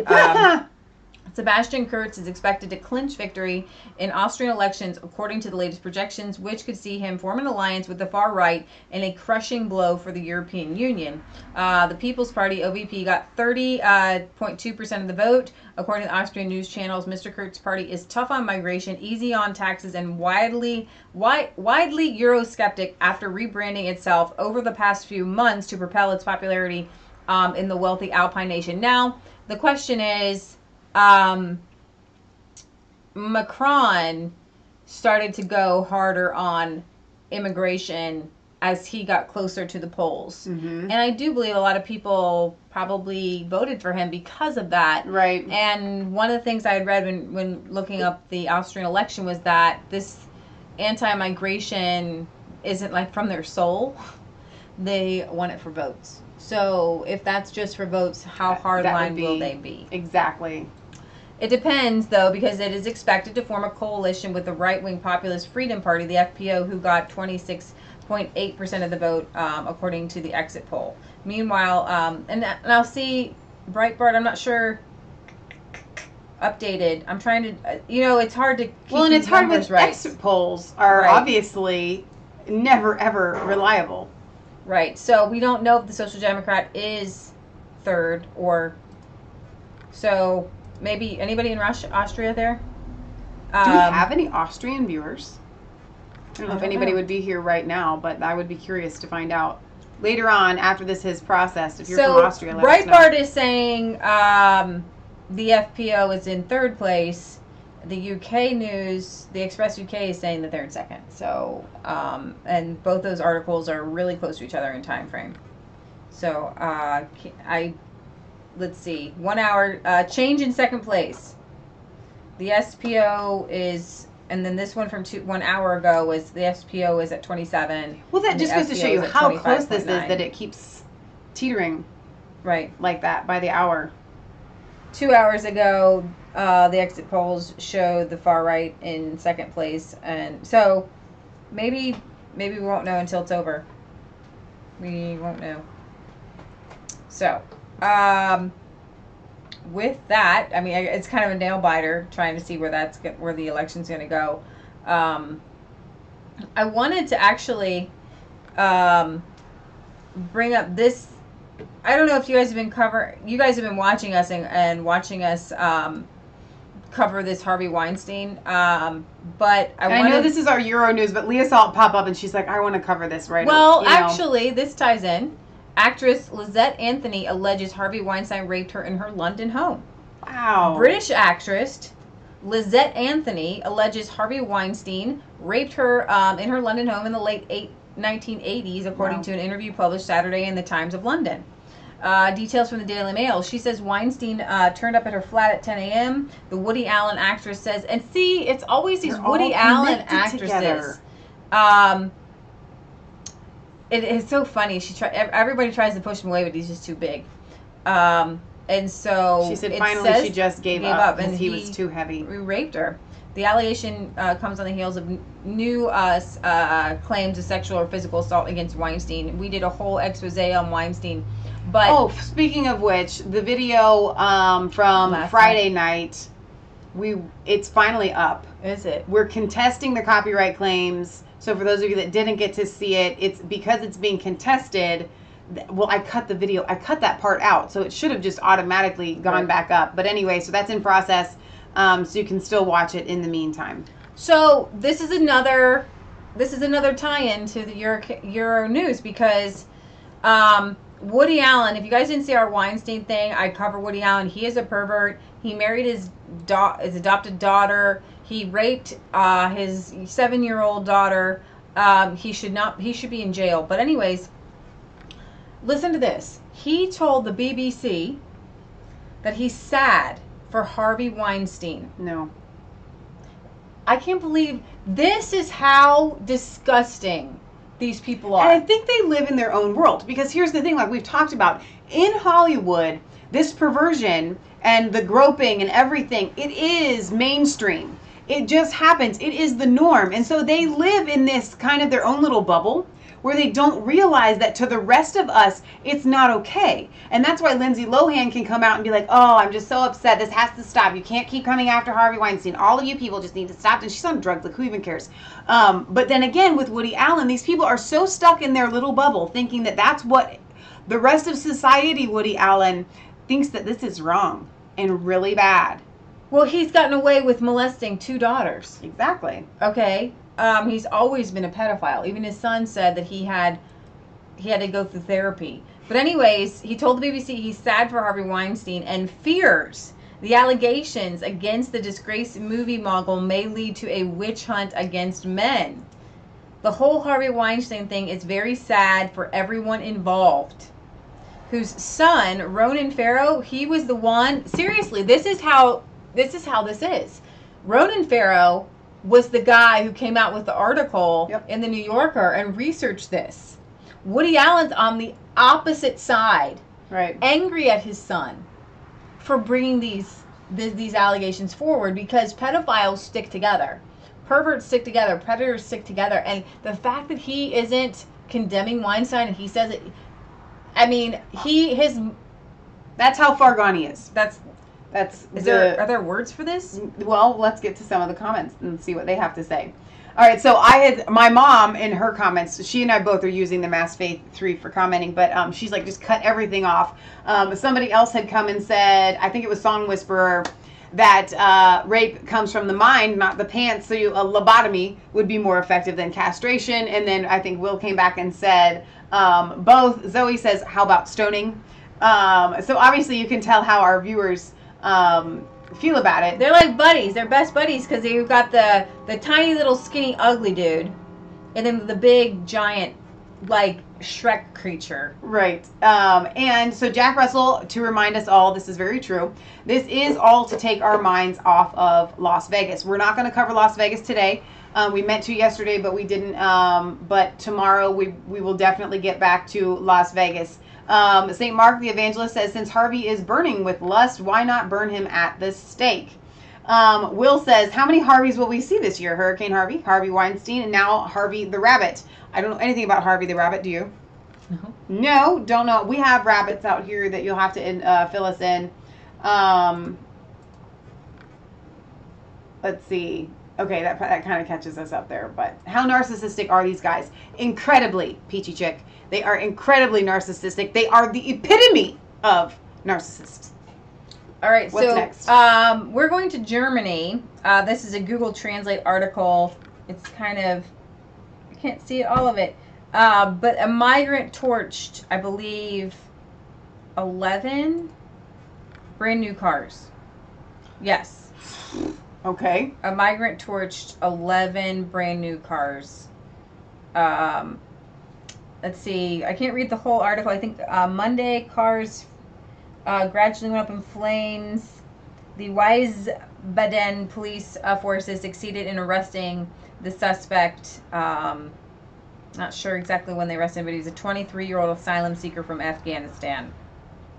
Sebastian Kurz is expected to clinch victory in Austrian elections, according to the latest projections, which could see him form an alliance with the far right in a crushing blow for the European Union. The People's Party, OVP, got 30.2% of the vote. According to Austrian news channels, Mr. Kurtz's party is tough on migration, easy on taxes, and widely Eurosceptic after rebranding itself over the past few months to propel its popularity in the wealthy Alpine nation. Now, the question is, Macron started to go harder on immigration as he got closer to the polls. Mm-hmm. And I do believe a lot of people probably voted for him because of that. Right. And one of the things I had read when looking up the Austrian election was that this anti-migration isn't like from their soul. They want it for votes. So if that's just for votes, how hardline will they be? Exactly. It depends, though, because it is expected to form a coalition with the right-wing Populist Freedom Party, the FPO, who got 26.8% of the vote, according to the exit poll. Meanwhile, and I'll see Breitbart, I'm not sure, updated. I'm trying to, it's hard to keep and it's hard with right. exit polls are obviously never, ever reliable. Right. So we don't know if the Social Democrat is third or so. Maybe anybody in Austria there? Do we have any Austrian viewers? I don't know if anybody would be here right now, but I would be curious to find out later on after this is processed. If you're from Austria, let us know. Breitbart is saying the FPO is in third place. The UK news, the Express UK, is saying that they're in second. So, and both those articles are really close to each other in time frame. So, let's see, 1 hour, change in second place. The SPO is, and then this one from 1 hour ago was the SPO is at 27. Well, that just goes to show you how close this is, that it keeps teetering like that by the hour. 2 hours ago, the exit polls showed the far right in second place, and so maybe we won't know until it's over. We won't know. So, with that, I mean, it's kind of a nail biter trying to see where the election's going to go. I wanted to actually bring up this. I don't know if you guys have been watching us and watching us cover this Harvey Weinstein. But I know this is our Euro news, but Leah saw it pop up and she's like, I want to cover this right now. Well, actually, this ties in. Actress Lizette Anthony alleges Harvey Weinstein raped her in her London home. Wow. British actress Lizette Anthony alleges Harvey Weinstein raped her in her London home in the late 1980s, according to an interview published Saturday in the Times of London. Details from the Daily Mail. She says Weinstein turned up at her flat at 10 a.m. The Woody Allen actress says, and see, it's always these Woody Allen actresses. It is so funny. Everybody tries to push him away, but he's just too big. And so she said finally she just gave up and he was too heavy. He raped her. The allegation comes on the heels of new claims of sexual or physical assault against Weinstein. We did a whole expose on Weinstein. But speaking of which, the video from Friday night, it's finally up. Is it? We're contesting the copyright claims. So for those of you that didn't get to see it, it's because it's being contested. Well, I cut the video. I cut that part out, so it should have just automatically gone back up. But anyway, so that's in process. So you can still watch it in the meantime. So this is another tie-in to the Euro news because Woody Allen. If you guys didn't see our Weinstein thing, I cover Woody Allen. He is a pervert. He married his adopted daughter. He raped his 7-year-old daughter. He should be in jail. But anyways, listen to this. He told the BBC that he's sad for Harvey Weinstein. No. I can't believe this is how disgusting these people are. And I think they live in their own world. Because here's the thing, like we've talked about, in Hollywood, this perversion and the groping and everything, it is mainstream. It just happens. It is the norm. And so they live in this kind of their own little bubble where they don't realize that to the rest of us, it's not okay. And that's why Lindsay Lohan can come out and be like, oh, I'm just so upset. This has to stop. You can't keep coming after Harvey Weinstein. All of you people just need to stop. And she's on drugs. Like, who even cares? But then again, with Woody Allen, these people are so stuck in their little bubble thinking that that's what the rest of society, Woody Allen, thinks that this is wrong and really bad. Well, he's gotten away with molesting 2 daughters. Exactly. Okay. He's always been a pedophile. Even his son said that he had to go through therapy. But anyways, he told the BBC he's sad for Harvey Weinstein and fears The allegations against the disgraced movie mogul may lead to a witch hunt against men. The whole Harvey Weinstein thing is very sad for everyone involved. Whose son, Ronan Farrow, he was the one. Seriously, this is how this is. Ronan Farrow was the guy who came out with the article in the New Yorker and researched this. Woody Allen's on the opposite side, right, angry at his son for bringing these allegations forward, because pedophiles stick together, perverts stick together, predators stick together, and the fact that he isn't condemning Weinstein and he says it, I mean, that's how far gone he is. Are there words for this? Well, let's get to some of the comments and see what they have to say. All right, so my mom in her comments, she and I both are using the Mass Faith 3 for commenting, but she's like, just cut everything off. Somebody else had come and said, I think it was Song Whisperer, that rape comes from the mind, not the pants, so a lobotomy would be more effective than castration. And then I think Will came back and said both. Zoe says, how about stoning? So obviously you can tell how our viewers feel about it. They're like buddies. They're best buddies because you've got the tiny little skinny ugly dude, and then the big giant like Shrek creature. Right. And so Jack Russell, to remind us all, this is very true. This is all to take our minds off of Las Vegas. We're not going to cover Las Vegas today. We meant to yesterday, but we didn't. But tomorrow we will definitely get back to Las Vegas. St. Mark the Evangelist says, since Harvey is burning with lust, why not burn him at the stake? Will says, how many Harveys will we see this year? Hurricane Harvey, Harvey Weinstein, and now Harvey the Rabbit. I don't know anything about Harvey the Rabbit. Do you? No, don't know. We have rabbits out here that you'll have to fill us in. Let's see. Okay, that kind of catches us up there. But how narcissistic are these guys? Incredibly, Peachy Chick. They are incredibly narcissistic. They are the epitome of narcissists. All right, what's next? We're going to Germany. This is a Google Translate article. It's kind of, I can't see all of it. But a migrant torched, I believe, 11 brand new cars. Yes. Okay. A migrant torched 11 brand new cars. Let's see. I can't read the whole article. I think Monday cars gradually went up in flames. The Wiesbaden police forces succeeded in arresting the suspect. Not sure exactly when they arrested him, but he's a 23-year-old asylum seeker from Afghanistan.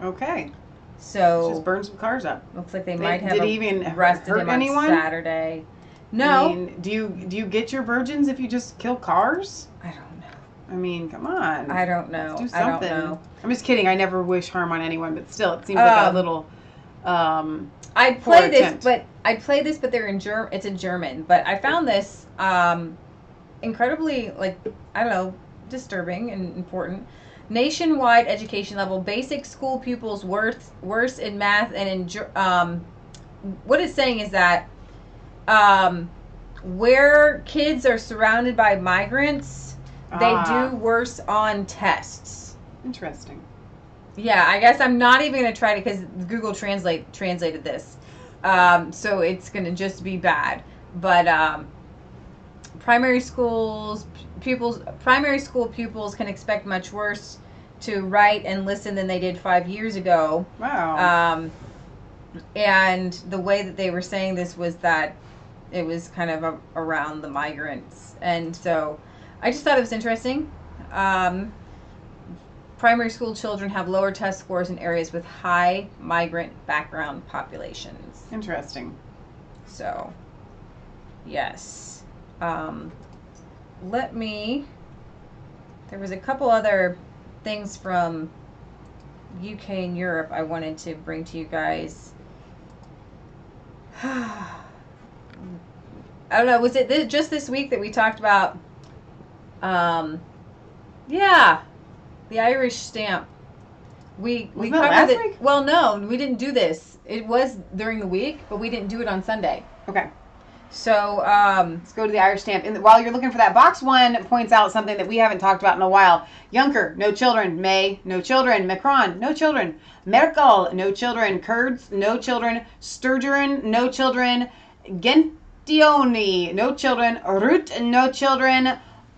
Okay. So just burn some cars up. Looks like they might have arrested him on anyone? Saturday. No. I mean, do you get your virgins if you just kill cars? I don't know. I mean, come on. I don't know. Let's do something. I don't know. I'm just kidding. I never wish harm on anyone, but still, it seems like a little. I'd play this, but they're in German. It's in German, but I found this incredibly, like, I don't know, disturbing and important. Nationwide education level, basic school pupils worse in math and in what it's saying is that where kids are surrounded by migrants, they do worse on tests. Interesting. Yeah, I guess I'm not even going to try to, because Google translated this. So it's going to just be bad. But primary school pupils can expect much worse to write and listen than they did 5 years ago. Wow. And the way that they were saying this was that it was kind of around the migrants. And so I just thought it was interesting. Primary school children have lower test scores in areas with high migrant background populations. Interesting. So, yes. There was a couple other things from UK and Europe I wanted to bring to you guys. I don't know, was it just this week that we talked about, yeah, the Irish stamp. We covered last it. week? Well, no, we didn't do this. It was during the week, but we didn't do it on Sunday. Okay. So let's go to the Irish stamp. And while you're looking for that, box 1 points out something that we haven't talked about in a while. Juncker, no children. May, no children. Macron, no children. Merkel, no children. Kurz, no children. Sturgeon, no children. Gentioni, no children. Rutte, no children.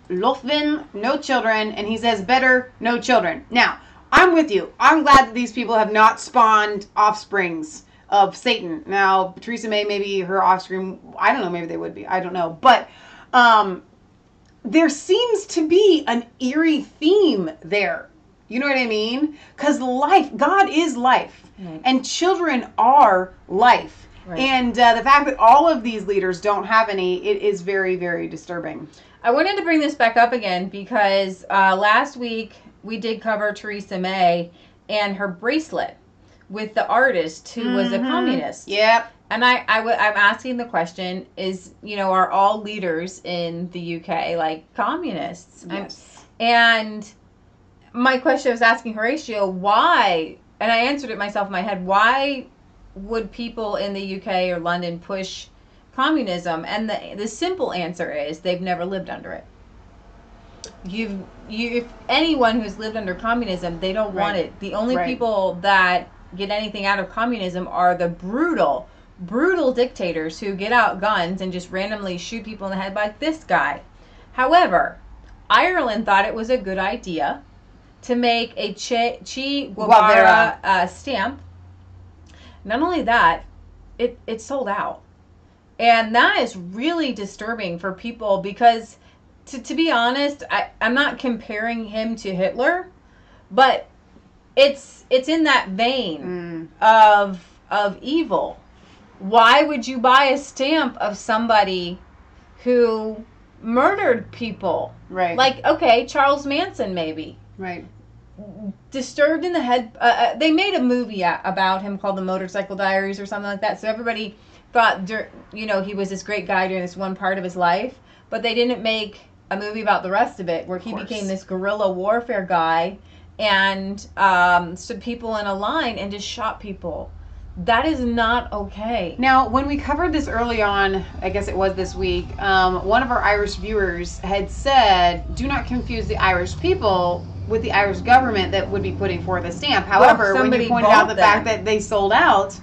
Lofven, no children. And he says better, no children. Now, I'm with you. I'm glad that these people have not spawned offsprings of Satan. Now, Theresa May, maybe her offspring, I don't know, maybe they would be. I don't know. But there seems to be an eerie theme there. You know what I mean? Because life, God is life. Right. And children are life. Right. And the fact that all of these leaders don't have any, it is very, very disturbing. I wanted to bring this back up again because last week we did cover Theresa May and her bracelet with the artist who was a communist. Yep. And I'm asking the question, is, are all leaders in the UK like communists? Yes. And my question, I was asking Horatio, why, and I answered it myself in my head, why would people in the UK or London push communism? And the simple answer is they've never lived under it. If anyone who's lived under communism, they don't want it. The only people that get anything out of communism are the brutal dictators who get out guns and just randomly shoot people in the head like this guy. However, Ireland thought it was a good idea to make a Che Guevara stamp. Not only that, it sold out. And that is really disturbing for people because, to be honest, I'm not comparing him to Hitler, but it's in that vein of evil. Why would you buy a stamp of somebody who murdered people? Right. Like, okay, Charles Manson maybe. Right. Disturbed in the head. They made a movie about him called The Motorcycle Diaries or something like that. So everybody thought, he was this great guy during this one part of his life. But they didn't make a movie about the rest of it where he became this guerrilla warfare guy and stood people in a line and just shot people. That is not okay. Now, when we covered this early on, I guess it was this week, one of our Irish viewers had said, do not confuse the Irish people with the Irish government that would be putting forth a stamp. However, when you pointed out the fact that they sold out,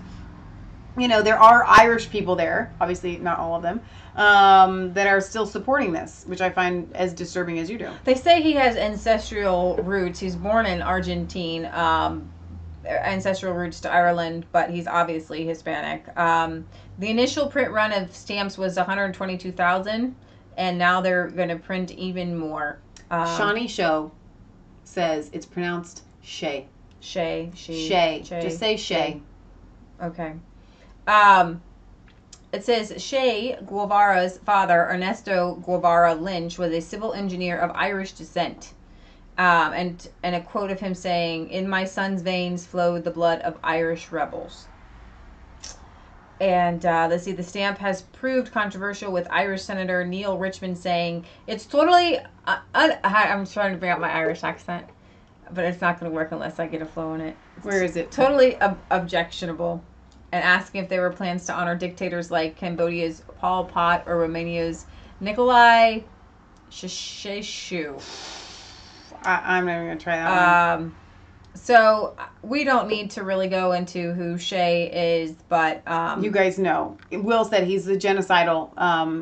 there are Irish people there, obviously not all of them, that are still supporting this, which I find as disturbing as you do. They say he has ancestral roots. He's born in Argentina, ancestral roots to Ireland, but he's obviously Hispanic. The initial print run of stamps was 122,000, and now they're going to print even more. Shawnee Show says it's pronounced Shay. Shay. Just say Shay. Okay. It says Che Guevara's father, Ernesto Guevara Lynch, was a civil engineer of Irish descent. And a quote of him saying, "In my son's veins flowed the blood of Irish rebels." And let's see, the stamp has proved controversial with Irish Senator Neil Richmond saying, "It's totally..." I'm trying to bring out my Irish accent, but it's not going to work unless I get a flow in it. Where is it? Totally objectionable. And asking if there were plans to honor dictators like Cambodia's Pol Pot or Romania's Nicolae Ceausescu. I'm not even going to try that one. So we don't need to really go into who Shay is, but... you guys know. Will said he's the genocidal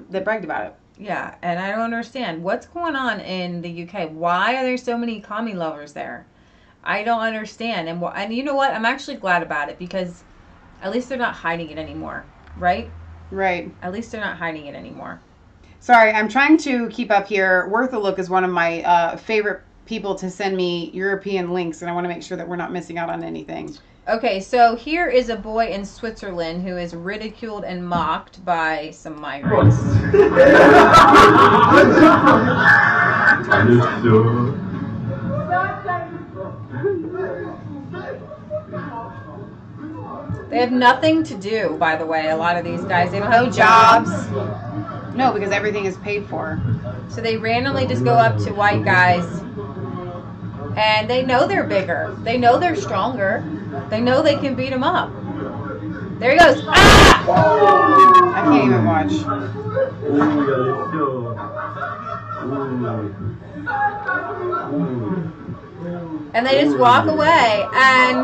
that bragged about it. Yeah, and I don't understand. What's going on in the UK? Why are there so many commie lovers there? I don't understand. And you know what? I'm actually glad about it because at least they're not hiding it anymore, right? Right. At least they're not hiding it anymore. Sorry, I'm trying to keep up here. Worth a Look is one of my favorite people to send me European links, and I want to make sure that we're not missing out on anything. Okay, so here is a boy in Switzerland who is ridiculed and mocked by some migrants. They have nothing to do, by the way, a lot of these guys. They don't have jobs. No, because everything is paid for. So they randomly just go up to white guys, and they know they're bigger. They know they're stronger. They know they can beat them up. There he goes. Ah! I can't even watch. And they just walk away. And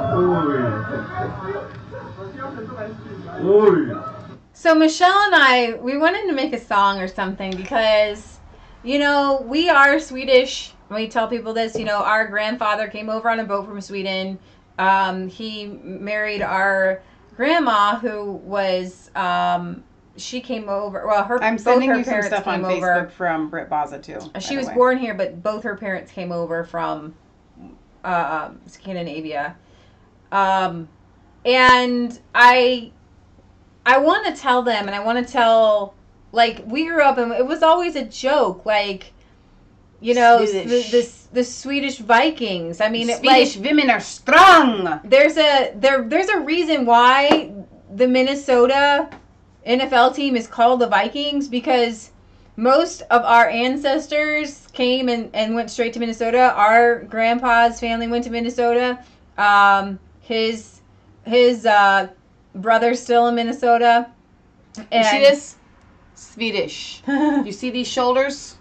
so Michelle and I, we wanted to make a song or something because, you know, we are Swedish. We tell people this, you know, our grandfather came over on a boat from Sweden. He married our grandma, who was, she came over. Well, I'm sending you some stuff on Facebook from Britt Baza too. She was born here, but both her parents came over from Scandinavia. And I want to tell them, and I want to tell, like, we grew up and it was always a joke, like, you know, the Swedish Vikings. I mean, Swedish women are strong. There's a reason why the Minnesota NFL team is called the Vikings, because most of our ancestors came and went straight to Minnesota. Our grandpa's family went to Minnesota. His brother's still in Minnesota. And you see this? Swedish. You see these shoulders?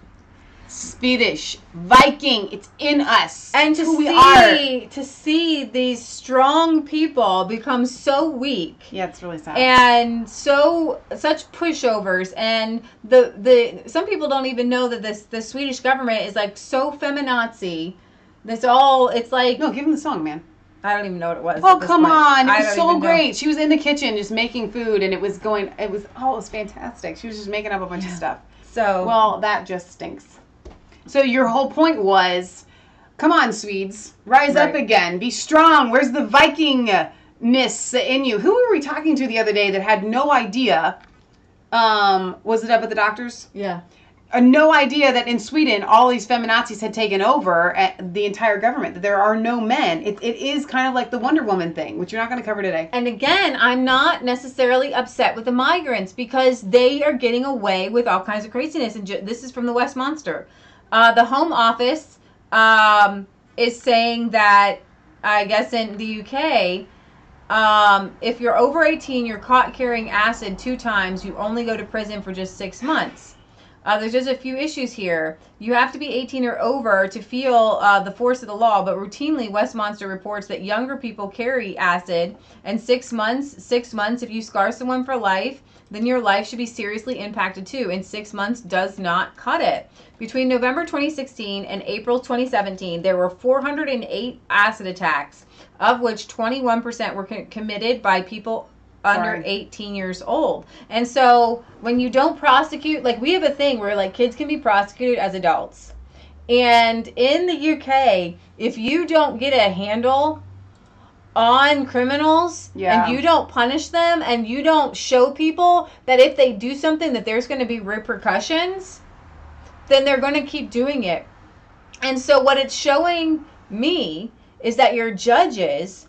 Swedish. Viking. It's in us. And to see these strong people become so weak. Yeah, it's really sad. And such pushovers. And some people don't even know that the Swedish government is like so feminazi. It's like, no, give them the song, man. I don't even know what it was. Oh, come on. It was so great. She was in the kitchen just making food, and it was fantastic. She was just making up a bunch of stuff. So, well, that just stinks. So your whole point was, come on, Swedes, rise up again. Be strong. Where's the Vikingness in you? Who were we talking to the other day that had no idea? Was it up at the doctor's? Yeah. No idea that in Sweden all these feminazis had taken over the entire government, that there are no men. It is kind of like the Wonder Woman thing, which you're not going to cover today. And again, I'm not necessarily upset with the migrants because they are getting away with all kinds of craziness. And this is from the Westminster. The Home Office is saying that, I guess in the UK, if you're over 18, you're caught carrying acid 2 times, you only go to prison for just 6 months. There's just a few issues here. You have to be 18 or over to feel the force of the law, but routinely Westminster reports that younger people carry acid, and 6 months, if you scar someone for life, then your life should be seriously impacted too, and 6 months does not cut it. Between November 2016 and April 2017, there were 408 acid attacks, of which 21% were committed by people under 18 years old. And so when you don't prosecute, like we have a thing where like kids can be prosecuted as adults. And in the UK, if you don't get a handle on criminals and you don't punish them and you don't show people that if they do something that there's going to be repercussions, then they're going to keep doing it. And so what it's showing me is that your judges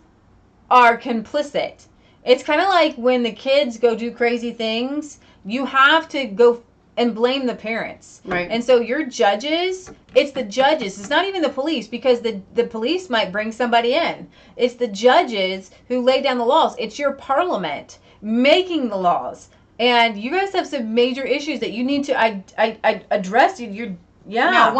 are complicit. It's kind of like when the kids go do crazy things, you have to go and blame the parents. Right. And so your judges, it's the judges. It's not even the police, because the police might bring somebody in. It's the judges who lay down the laws. It's your parliament making the laws. And you guys have some major issues that you need to address. Now,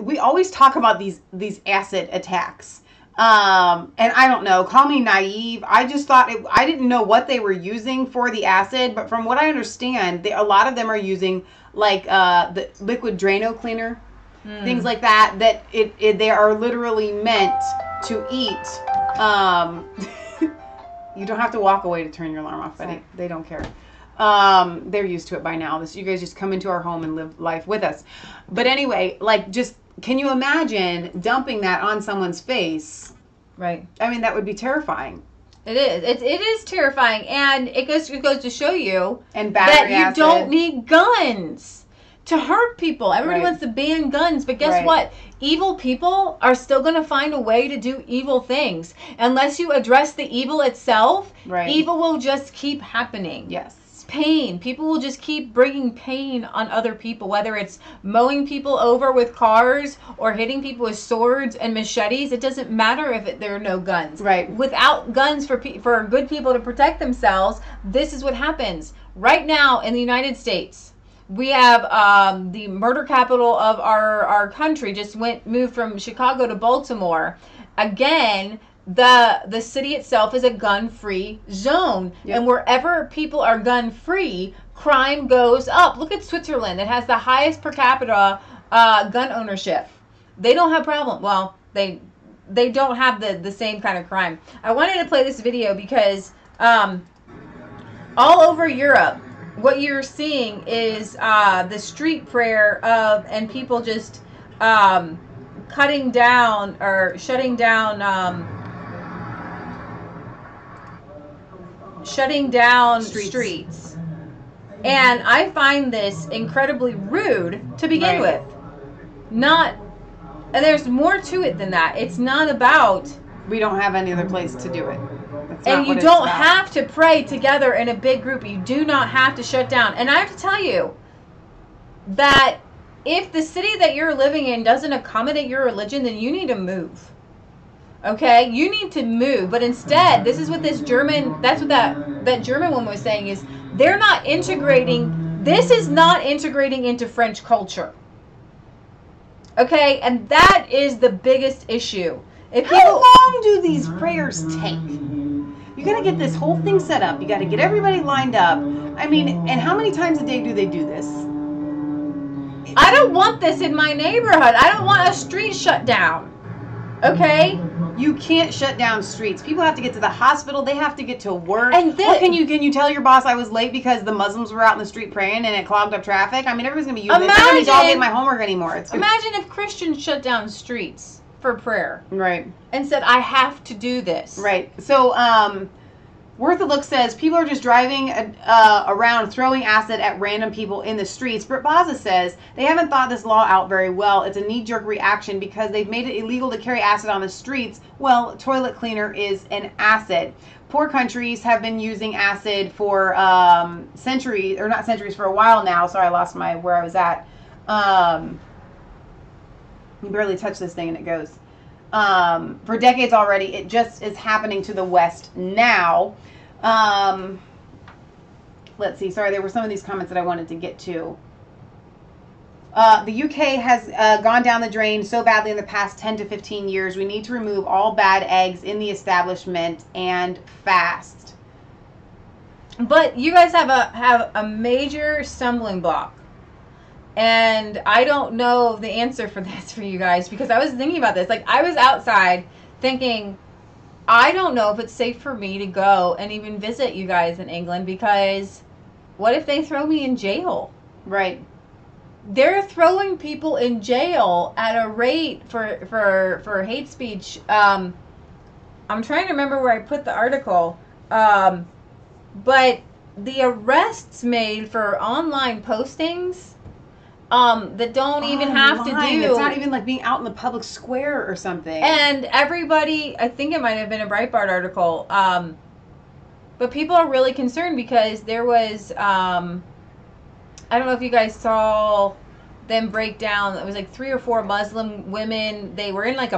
we always talk about these acid attacks. And I don't know, call me naive. I just thought I didn't know what they were using for the acid, but from what I understand, a lot of them are using like the liquid Drano cleaner, things like that. That they are literally meant to eat. You don't have to walk away to turn your alarm off, buddy. They don't care. They're used to it by now. You guys just come into our home and live life with us. But anyway, like, just can you imagine dumping that on someone's face? Right. I mean, that would be terrifying. It is. It is terrifying, and it goes to show you that you don't need guns to hurt people. Everybody wants to ban guns, but guess what? Evil people are still going to find a way to do evil things. Unless you address the evil itself, evil will just keep happening. Yes. pain. People will just keep bringing pain on other people, whether it's mowing people over with cars or hitting people with swords and machetes. It doesn't matter if there are no guns. Right. Without guns for good people to protect themselves, this is what happens. Right now in the United States, we have the murder capital of our country just moved from Chicago to Baltimore. Again, the city itself is a gun-free zone. Yep. And wherever people are gun-free, crime goes up. Look at Switzerland. It has the highest per capita gun ownership. They don't have problem. Well, they don't have the same kind of crime. I wanted to play this video because all over Europe, what you're seeing is the street prayer and people just cutting down or shutting down streets. And I find this incredibly rude to begin with. And there's more to it than that. It's not about... We don't have any other place to do it. And you don't have to pray together in a big group. You do not have to shut down. And I have to tell you that if the city that you're living in doesn't accommodate your religion, then you need to move. Okay? You need to move. But instead, this is what that's what that German woman was saying, is they're not integrating, this is not integrating into French culture. Okay? And that is the biggest issue. How long do these prayers take? You got to get this whole thing set up. You got to get everybody lined up. I mean, and how many times a day do they do this? I don't want this in my neighborhood. I don't want a street shut down. Okay? You can't shut down streets. People have to get to the hospital. They have to get to work. And can you tell your boss I was late because the Muslims were out in the street praying and it clogged up traffic? I mean, everybody's going to be using it. I don't get my homework anymore. Imagine if Christians shut down streets for prayer. Right. And said, I have to do this. Right. So, Worth a Look says, people are just driving around throwing acid at random people in the streets. Britt Baza says, they haven't thought this law out very well. It's a knee-jerk reaction because they've made it illegal to carry acid on the streets. Well, toilet cleaner is an acid. Poor countries have been using acid for centuries, or not centuries, for a while now. Sorry, I lost where I was at. You barely touch this thing and it goes. For decades already. It just is happening to the West now. Let's see. Sorry, there were some of these comments that I wanted to get to. The UK has gone down the drain so badly in the past 10 to 15 years. We need to remove all bad eggs in the establishment and fast. But you guys have a major stumbling block. And I don't know the answer for this for you guys, because I was thinking about this. Like, I was outside thinking, I don't know if it's safe for me to go and even visit you guys in England, because what if they throw me in jail? Right. They're throwing people in jail at a rate for hate speech. I'm trying to remember where I put the article. But the arrests made for online postings that don't even have to do... It's not even like being out in the public square or something. And everybody, I think it might have been a Breitbart article, but people are really concerned because there was, I don't know if you guys saw them break down, it was like 3 or 4 Muslim women, they were in like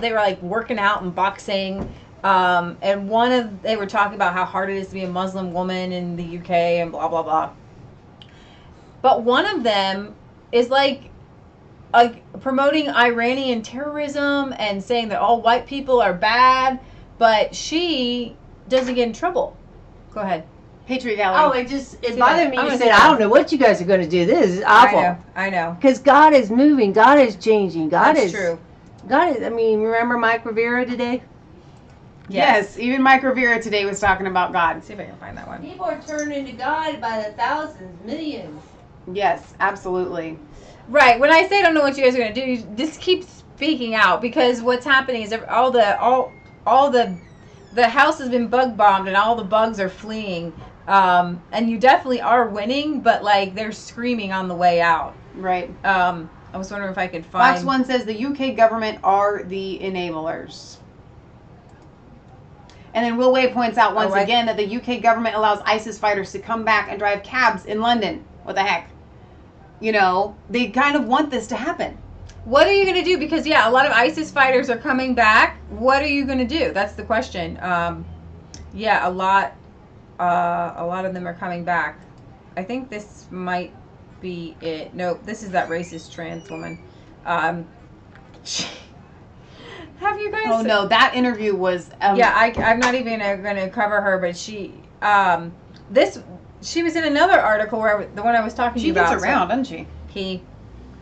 they were like working out and boxing, and they were talking about how hard it is to be a Muslim woman in the UK and blah, blah, blah. But one of them is like promoting Iranian terrorism and saying that all white people are bad, but she doesn't get in trouble. Go ahead. Patriot Gallery. Oh, it bothered me. You said, I don't know what you guys are going to do. This is awful. I know. Because God is moving. God is changing. That's true. God is, I mean, remember Mike Rivera today? Yes, even Mike Rivera today was talking about God. Let's see if I can find that one. People are turning to God by the thousands, millions. Yes, absolutely. Right. When I say I don't know what you guys are going to do, you just keep speaking out, because what's happening is all the house has been bug bombed and all the bugs are fleeing. And you definitely are winning, but like they're screaming on the way out. Right. I was wondering if I could find... Fox 1 says the UK government are the enablers. And then Will Wade points out once again that the UK government allows ISIS fighters to come back and drive cabs in London. What the heck? You know, they kind of want this to happen. What are you going to do? Because, yeah, a lot of ISIS fighters are coming back. What are you going to do? That's the question. Yeah, a lot of them are coming back. I think this might be it. No, this is that racist trans woman. Have you guys? Oh no, that interview was. Yeah, I'm not even going to cover her, but she was in another article where the one I was talking to you about. She gets around, doesn't she?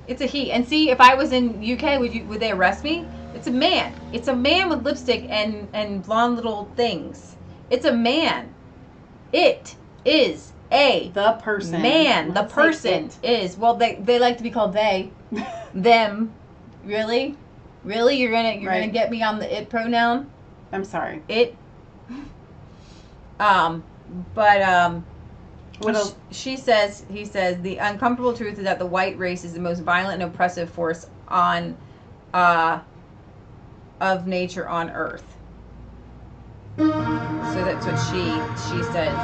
It's a he. And see, if I was in UK, would they arrest me? It's a man. It's a man with lipstick and blonde little things. It's a man. It is the person. Man. The person is. Well, they like to be called they. Them. Really? Really? You're gonna get me on the it pronoun? I'm sorry. It. He says, the uncomfortable truth is that the white race is the most violent and oppressive force of nature on Earth. So that's what she says.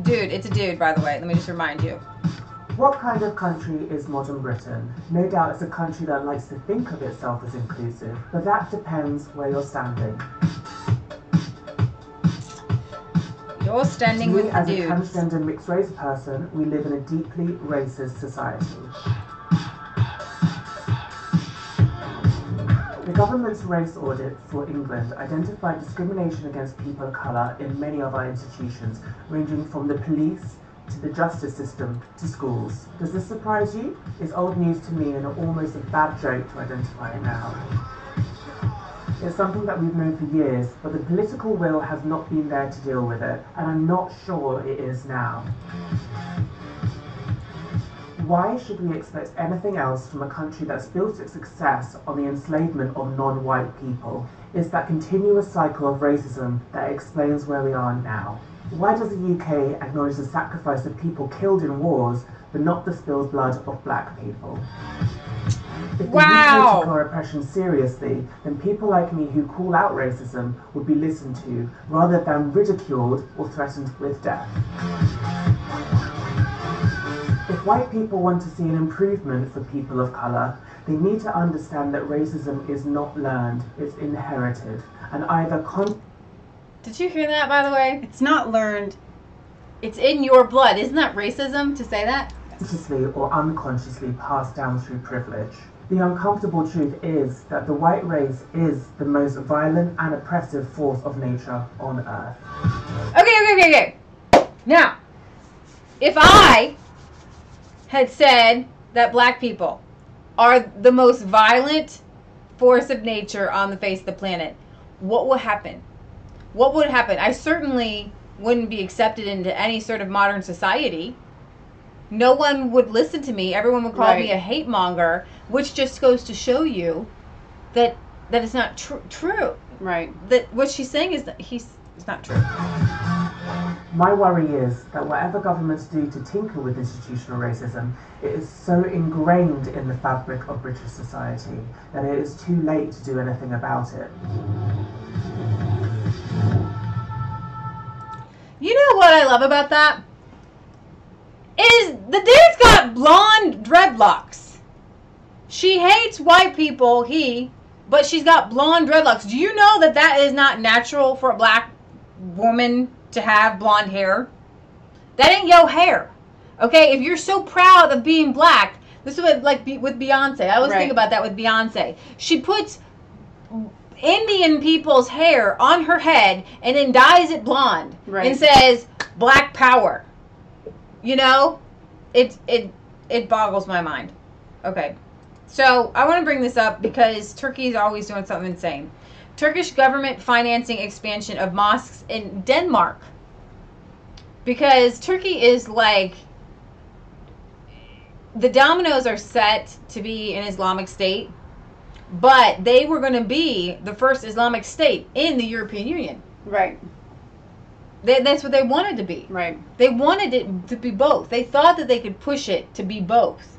Dude, it's a dude, by the way. Let me just remind you. What kind of country is modern Britain? No doubt it's a country that likes to think of itself as inclusive, but that depends where you're standing. You're standing with the as dudes. A transgender mixed race person, we live in a deeply racist society. The government's race audit for England identified discrimination against people of colour in many of our institutions, ranging from the police to the justice system to schools. Does this surprise you? It's old news to me and almost a bad joke to identify it now. It's something that we've known for years, but the political will has not been there to deal with it, and I'm not sure it is now. Why should we expect anything else from a country that's built its success on the enslavement of non-white people? It's that continuous cycle of racism that explains where we are now. Why does the UK acknowledge the sacrifice of people killed in wars, but not the spilled blood of black people? If the UK took our oppression seriously, then people like me who call out racism would be listened to, rather than ridiculed or threatened with death. If white people want to see an improvement for people of colour, they need to understand that racism is not learned, it's inherited, and either Did you hear that, by the way? It's not learned. It's in your blood. Isn't that racism to say that? Consciously or unconsciously passed down through privilege. The uncomfortable truth is that the white race is the most violent and oppressive force of nature on Earth. Okay. Now, if I had said that black people are the most violent force of nature on the face of the planet, what would happen? What would happen? I certainly wouldn't be accepted into any sort of modern society. No one would listen to me. Everyone would call me a hate monger, which just goes to show you that it's not true. Right. That what she's saying is that it's not true. My worry is that whatever governments do to tinker with institutional racism, it is so ingrained in the fabric of British society that it is too late to do anything about it. You know what I love about that? Is the dude's got blonde dreadlocks. She hates white people, but she's got blonde dreadlocks. Do you know that is not natural for a black woman to have blonde hair? That ain't your hair. Okay? If you're so proud of being black, this is what, like with Beyonce. I always think about that with Beyonce. She puts Indian people's hair on her head and then dyes it blonde and says black power. You know, it boggles my mind. Okay, so I want to bring this up because Turkey is always doing something insane. Turkish government financing expansion of mosques in Denmark, because Turkey is like, the dominoes are set to be an Islamic state. But they were going to be the first Islamic state in the European Union. Right. That's what they wanted to be. Right. They wanted it to be both. They thought that they could push it to be both.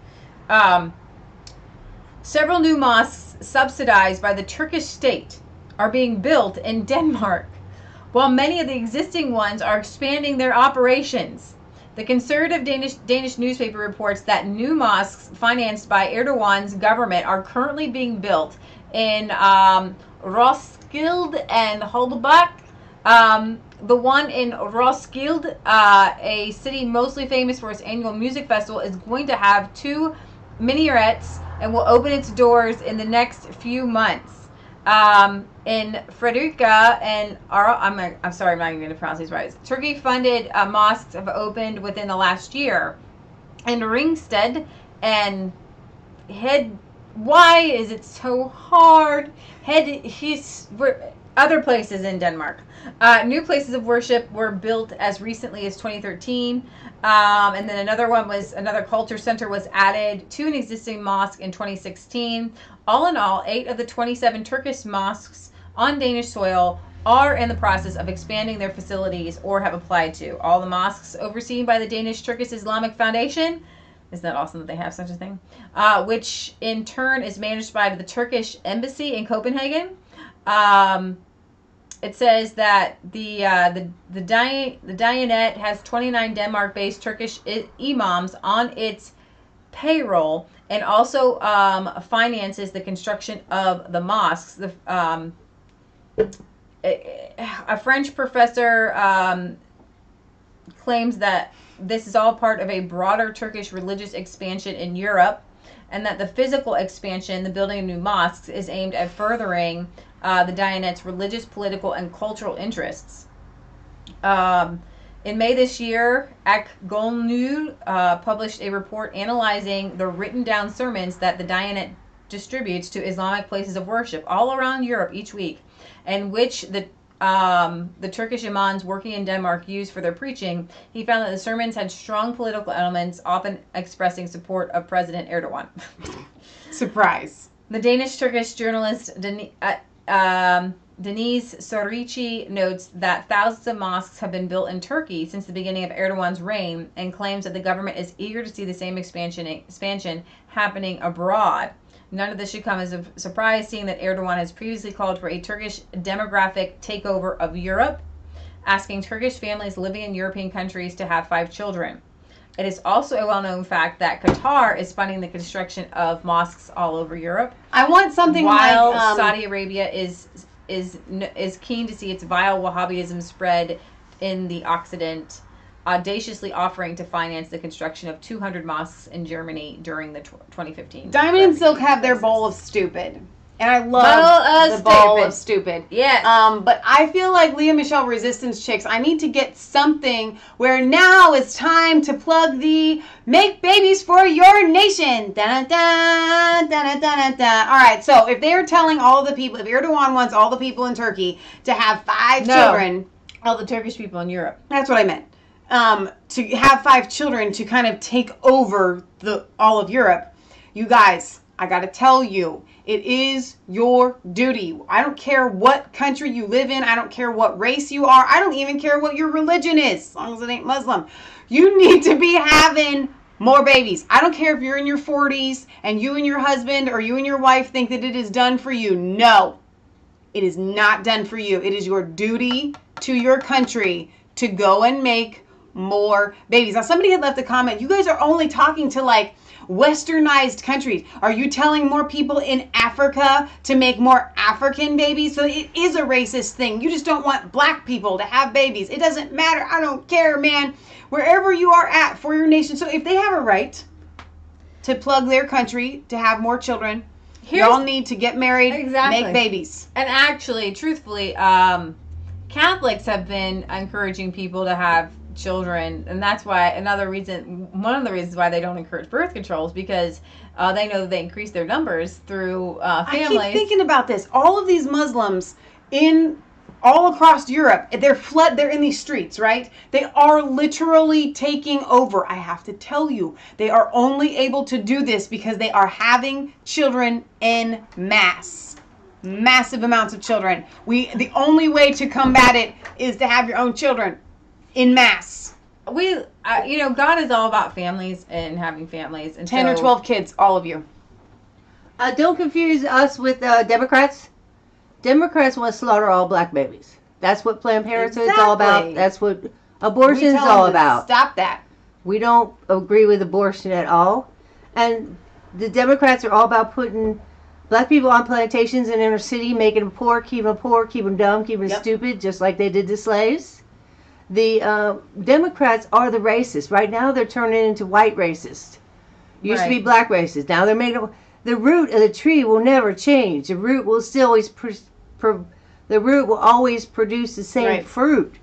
Several new mosques subsidized by the Turkish state are being built in Denmark, while many of the existing ones are expanding their operations. The conservative Danish newspaper reports that new mosques financed by Erdogan's government are currently being built in Roskilde and Holbach. The one in Roskilde, a city mostly famous for its annual music festival, is going to have 2 minarets and will open its doors in the next few months. In Fredrika and I'm sorry, I'm not even going to pronounce these right. Turkey-funded mosques have opened within the last year. In Ringsted and why is it so hard? Other places in Denmark. New places of worship were built as recently as 2013. And then another culture center was added to an existing mosque in 2016. All in all, 8 of the 27 Turkish mosques on Danish soil are in the process of expanding their facilities or have applied to. All the mosques overseen by the Danish Turkish Islamic Foundation. Isn't that awesome that they have such a thing? Which in turn is managed by the Turkish Embassy in Copenhagen. It says that the Diyanet has 29 Denmark-based Turkish imams on its payroll and also finances the construction of the mosques. A French professor claims that this is all part of a broader Turkish religious expansion in Europe, and that the physical expansion, the building of new mosques, is aimed at furthering the Diyanet's religious, political, and cultural interests. In May this year, Ak Golnul published a report analyzing the written down sermons that the Diyanet distributes to Islamic places of worship all around Europe each week, and which the Turkish imams working in Denmark use for their preaching. He found that the sermons had strong political elements, often expressing support of President Erdogan. Surprise. The Danish-Turkish journalist Denise Sorici notes that thousands of mosques have been built in Turkey since the beginning of Erdogan's reign, and claims that the government is eager to see the same expansion happening abroad. None of this should come as a surprise, seeing that Erdogan has previously called for a Turkish demographic takeover of Europe, asking Turkish families living in European countries to have 5 children. It is also a well-known fact that Qatar is funding the construction of mosques all over Europe. I want something while like Saudi Arabia is keen to see its vile Wahhabism spread in the Occident, audaciously offering to finance the construction of 200 mosques in Germany during the 2015. Diamond and Silk have their bowl of stupid. And I love the bowl of stupid. Yeah. But I feel like Leah Michelle Resistance Chicks, I need to get something where now it's time to plug the Make Babies for Your Nation. Da, da, da, da, da, da. All right, so if they're telling all the people, if Erdogan wants all the people in Turkey to have 5 children. All the Turkish people in Europe. That's what I meant. To have 5 children to kind of take over all of Europe. You guys, I got to tell you, it is your duty. I don't care what country you live in. I don't care what race you are. I don't even care what your religion is, as long as it ain't Muslim. You need to be having more babies. I don't care if you're in your 40s and you and your husband or you and your wife think that it is done for you. No, it is not done for you. It is your duty to your country to go and make more babies. Now, somebody had left a comment. You guys are only talking to like westernized countries. Are you telling more people in Africa to make more African babies? So it is a racist thing. You just don't want black people to have babies. It doesn't matter. I don't care, man. Wherever you are at for your nation. So if they have a right to plug their country to have more children, y'all need to get married, make babies. And actually, truthfully, Catholics have been encouraging people to have children, and that's why one of the reasons why they don't encourage birth control is because they know that they increase their numbers through families. I keep thinking about this. All of these Muslims all across Europe, they're in these streets, right? They are literally taking over. I have to tell you, they are only able to do this because they are having children en masse. Massive amounts of children. The only way to combat it is to have your own children in mass. God is all about families and having families. And 10 or 12 kids, all of you. Don't confuse us with Democrats. Democrats want to slaughter all black babies. That's what Planned Parenthood is all about. That's what abortion is all about. Stop that. We don't agree with abortion at all. And the Democrats are all about putting black people on plantations in inner city, making them poor, keep them dumb, keep them stupid, just like they did the slaves. The Democrats are the racists. Right now they're turning into white racists. Used to be black racists. Now they're making the root of the tree will never change. The root will still always produce the same fruit.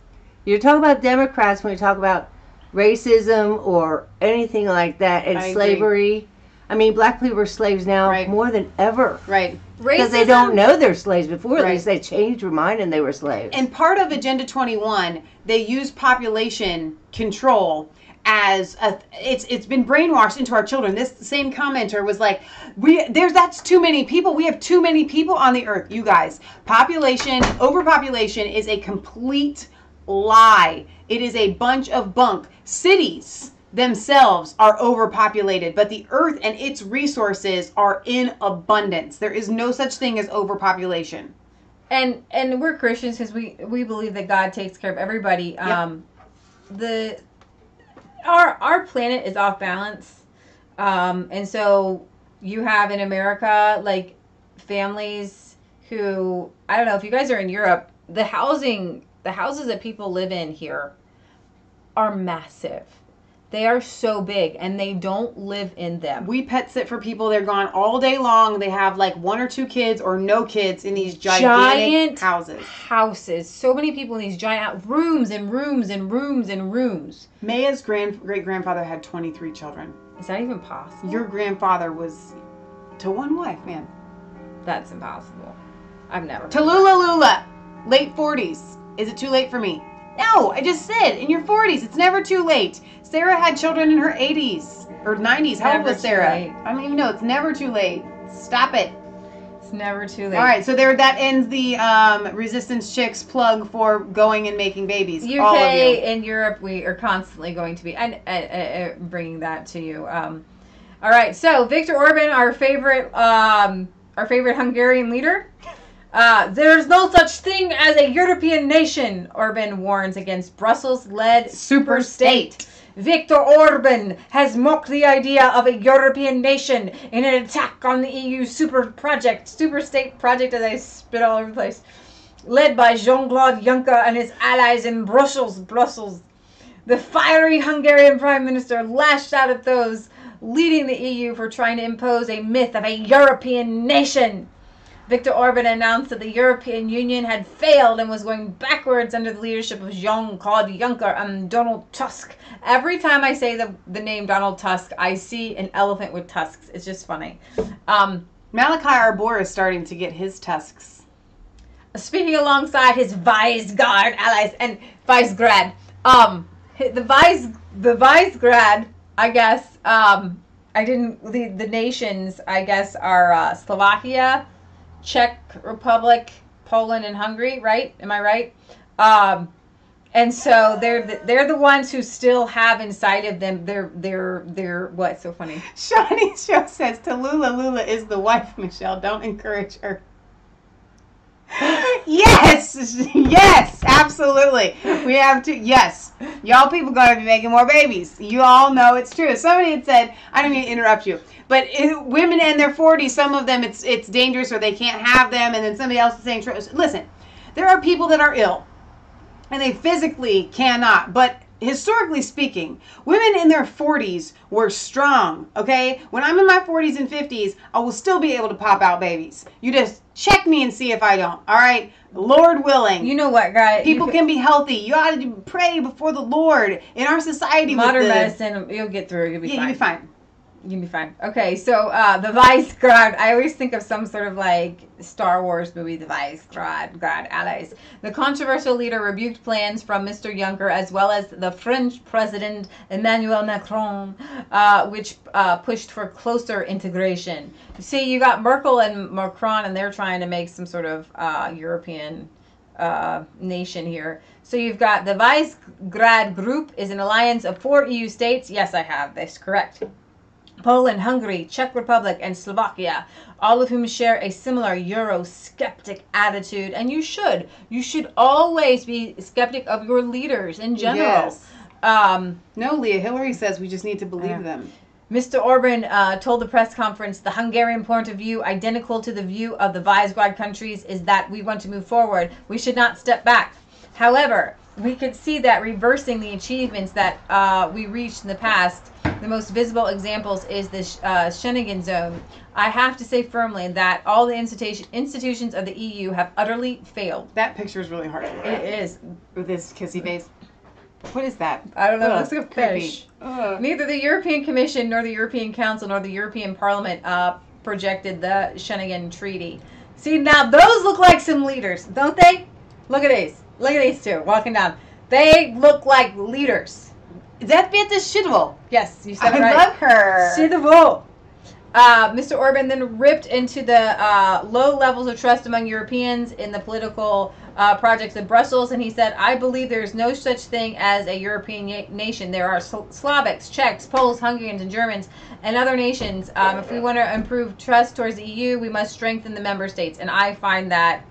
You're talking about Democrats when you talk about racism or anything like that, and slavery. I mean, black people are slaves now more than ever. Right. Because they don't know they're slaves before. At least they changed their mind and they were slaves. And part of Agenda 21, they use population control as it's been brainwashed into our children. This same commenter was like, that's too many people. We have too many people on the earth. You guys, overpopulation is a complete lie. It is a bunch of bunk. Cities themselves are overpopulated, but the earth and its resources are in abundance. There is no such thing as overpopulation. And we're Christians because we believe that God takes care of everybody. Our planet is off balance, and so you have in America like families who, I don't know if you guys are in Europe, the houses that people live in here are massive. They are so big, and they don't live in them. We pet sit for people. They're gone all day long. They have like 1 or 2 kids or no kids in these giant houses. So many people in these giant rooms and rooms and rooms and rooms. Maya's great-grandfather had 23 children. Is that even possible? Your grandfather was to one wife, man. That's impossible. I've never. Tallulah, late 40s. Is it too late for me? No, I just said in your 40s. It's never too late. Sarah had children in her 80s or 90s. How old was Sarah? I don't even know. It's never too late. Stop it. It's never too late. All right, so that ends the Resistance Chicks plug for going and making babies. UK all of you. and Europe, we are constantly going to be bringing that to you. All right, so Viktor Orban, our favorite Hungarian leader. There's no such thing as a European nation, Orban warns against Brussels-led super state. Viktor Orban has mocked the idea of a European nation in an attack on the EU super state project, as I spit all over the place, led by Jean-Claude Juncker and his allies in Brussels. The fiery Hungarian Prime Minister lashed out at those leading the EU for trying to impose a myth of a European nation. Viktor Orban announced that the European Union had failed and was going backwards under the leadership of Jean-Claude Juncker and Donald Tusk. Every time I say the name Donald Tusk, I see an elephant with tusks. It's just funny. Malachi Arbor is starting to get his tusks. Speaking alongside his Visegrad allies and Visegrad. The Visegrad, I guess, the nations, I guess, are Slovakia, Czech Republic, Poland, and Hungary, right? Am I right? And so they're the ones who still have inside of them they're what's so funny? Shawnee's show says Tallulah is the wife, Michelle. Don't encourage her. Yes, absolutely. We have to. Yes, y'all people gotta be making more babies. You all know it's true. Somebody had said, I don't mean to interrupt you, but women in their 40s, some of them it's dangerous or they can't have them, and then somebody else is saying, listen, there are people that are ill and they physically cannot, but historically speaking, women in their 40s were strong, okay? When I'm in my 40s and 50s, I will still be able to pop out babies. You just check me and see if I don't, all right? Lord willing. You know what, guys? People can be healthy. You ought to pray before the Lord. In our society, modern medicine, you'll get through. You'll be fine. You'll be fine. You'll be fine. Okay, so the Visegrad, I always think of some sort of like Star Wars movie, the Visegrad allies. The controversial leader rebuked plans from Mr. Juncker as well as the French President Emmanuel Macron, which pushed for closer integration. See, you got Merkel and Macron, and they're trying to make some sort of European nation here. So you've got the Visegrad group is an alliance of 4 EU states. Yes, I have this correct. Poland, Hungary, Czech Republic, and Slovakia, all of whom share a similar Eurosceptic attitude. And you should. You should always be skeptic of your leaders in general. Yes. No, Leah, Hillary says we just need to believe them. Mr. Orban told the press conference, the Hungarian point of view, identical to the view of the Visegrad countries, is that we want to move forward. We should not step back. However, we could see that reversing the achievements that we reached in the past, the most visible examples is the Schengen zone. I have to say firmly that all the institutions of the EU have utterly failed. That picture is really hard. It is. With his kissy face. What is that? I don't know. Ugh, It looks like a fish. Neither the European Commission, nor the European Council, nor the European Parliament projected the Schengen Treaty. See, now those look like some leaders, don't they? Look at these. Look at these two walking down. They look like leaders. That bit is shitable. Yes, you said it I right. love her. Shitable. Mr. Orban then ripped into the low levels of trust among Europeans in the political projects in Brussels, and he said, I believe there is no such thing as a European nation. There are Slovaks, Czechs, Poles, Hungarians, and Germans, and other nations. If we want to improve trust towards the EU, we must strengthen the member states. And I find that,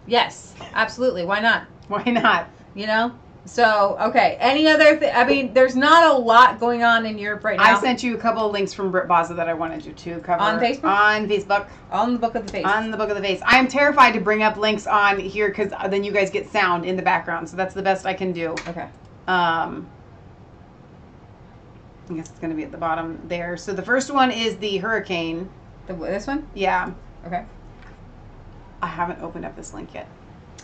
yes, absolutely. Why not? Why not? You know? So, okay. Any other I mean, there's not a lot going on in Europe right now. I sent you a couple of links from Britt Baza that I wanted you to cover. On Facebook? On Facebook. On the Book of the Face. On the Book of the Face. I am terrified to bring up links on here because then you guys get sound in the background. So that's the best I can do. Okay. I guess it's going to be at the bottom there. So the first one is the hurricane. This one? Yeah. Okay. I haven't opened up this link yet.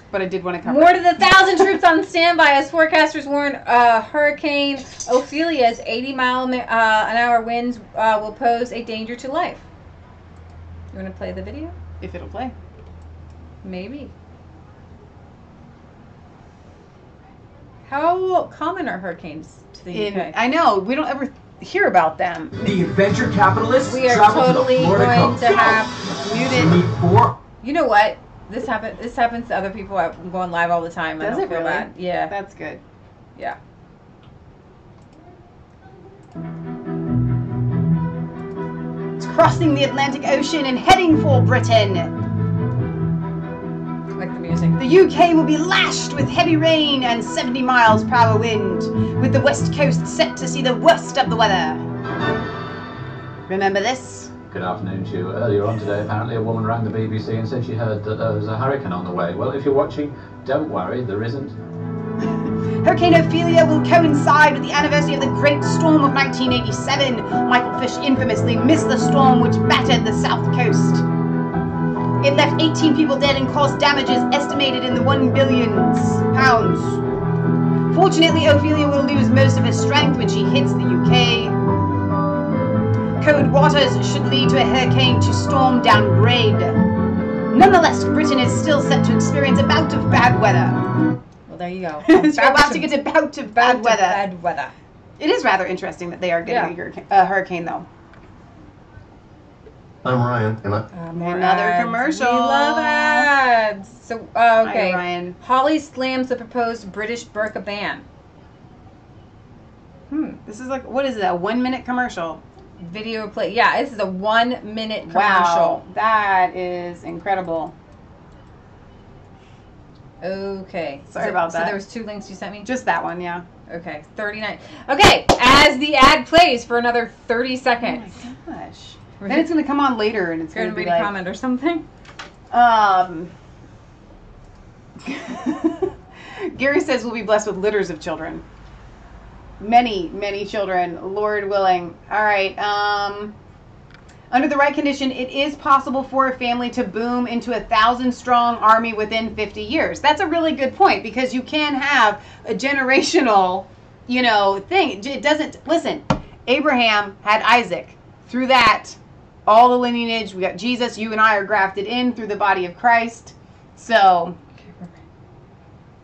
But I did want to cover More than 1,000 troops on standby as forecasters warn Hurricane Ophelia's 80-mile-an-hour winds will pose a danger to life. You want to play the video? If it'll play. Maybe. How common are hurricanes to the UK? I know. We don't ever hear about them. The adventure capitalists We are travel totally to the Florida going coast. to have muted. We need 4. You know what? This happens to other people. I'm going live all the time. Does I don't it feel really? bad. Yeah. That's good. Yeah. It's crossing the Atlantic Ocean and heading for Britain. I like the music. The UK will be lashed with heavy rain and 70 miles per hour wind, with the west coast set to see the worst of the weather. Remember this? Good afternoon to you. Earlier on today, apparently a woman rang the BBC and said she heard that there was a hurricane on the way. Well, if you're watching, don't worry, there isn't. Hurricane Ophelia will coincide with the anniversary of the Great Storm of 1987. Michael Fish infamously missed the storm which battered the south coast. It left 18 people dead and caused damages estimated in the £1 billion. Fortunately, Ophelia will lose most of her strength when she hits the UK. Cold waters should lead to a hurricane to storm downgrade. Nonetheless, Britain is still set to experience a bout of bad weather. Well, there you go. You're about to get a bout of bad weather. Bad weather. It is rather interesting that they are getting a hurricane, though. I'm Ryan, and Another ads. commercial. We love ads. So, okay. Hi, Ryan. Holly slams the proposed British burqa ban. This is like, what is it, a 1-minute commercial? Video play. Yeah, this is a 1-minute commercial. Wow, that is incredible. Okay. Sorry about that. So there was 2 links you sent me? Just that one, yeah. Okay, 39. Okay, as the ad plays for another 30 seconds. Oh my gosh. Then it's going to come on later and it's going to be read like... a comment or something? Gary says we'll be blessed with litters of children. Many, many children, Lord willing. All right. Under the right condition, it is possible for a family to boom into a 1,000-strong army within 50 years. That's a really good point because you can have a generational, thing. It doesn't. Listen, Abraham had Isaac. Through that, all the lineage, we got Jesus. You and I are grafted in through the body of Christ. So,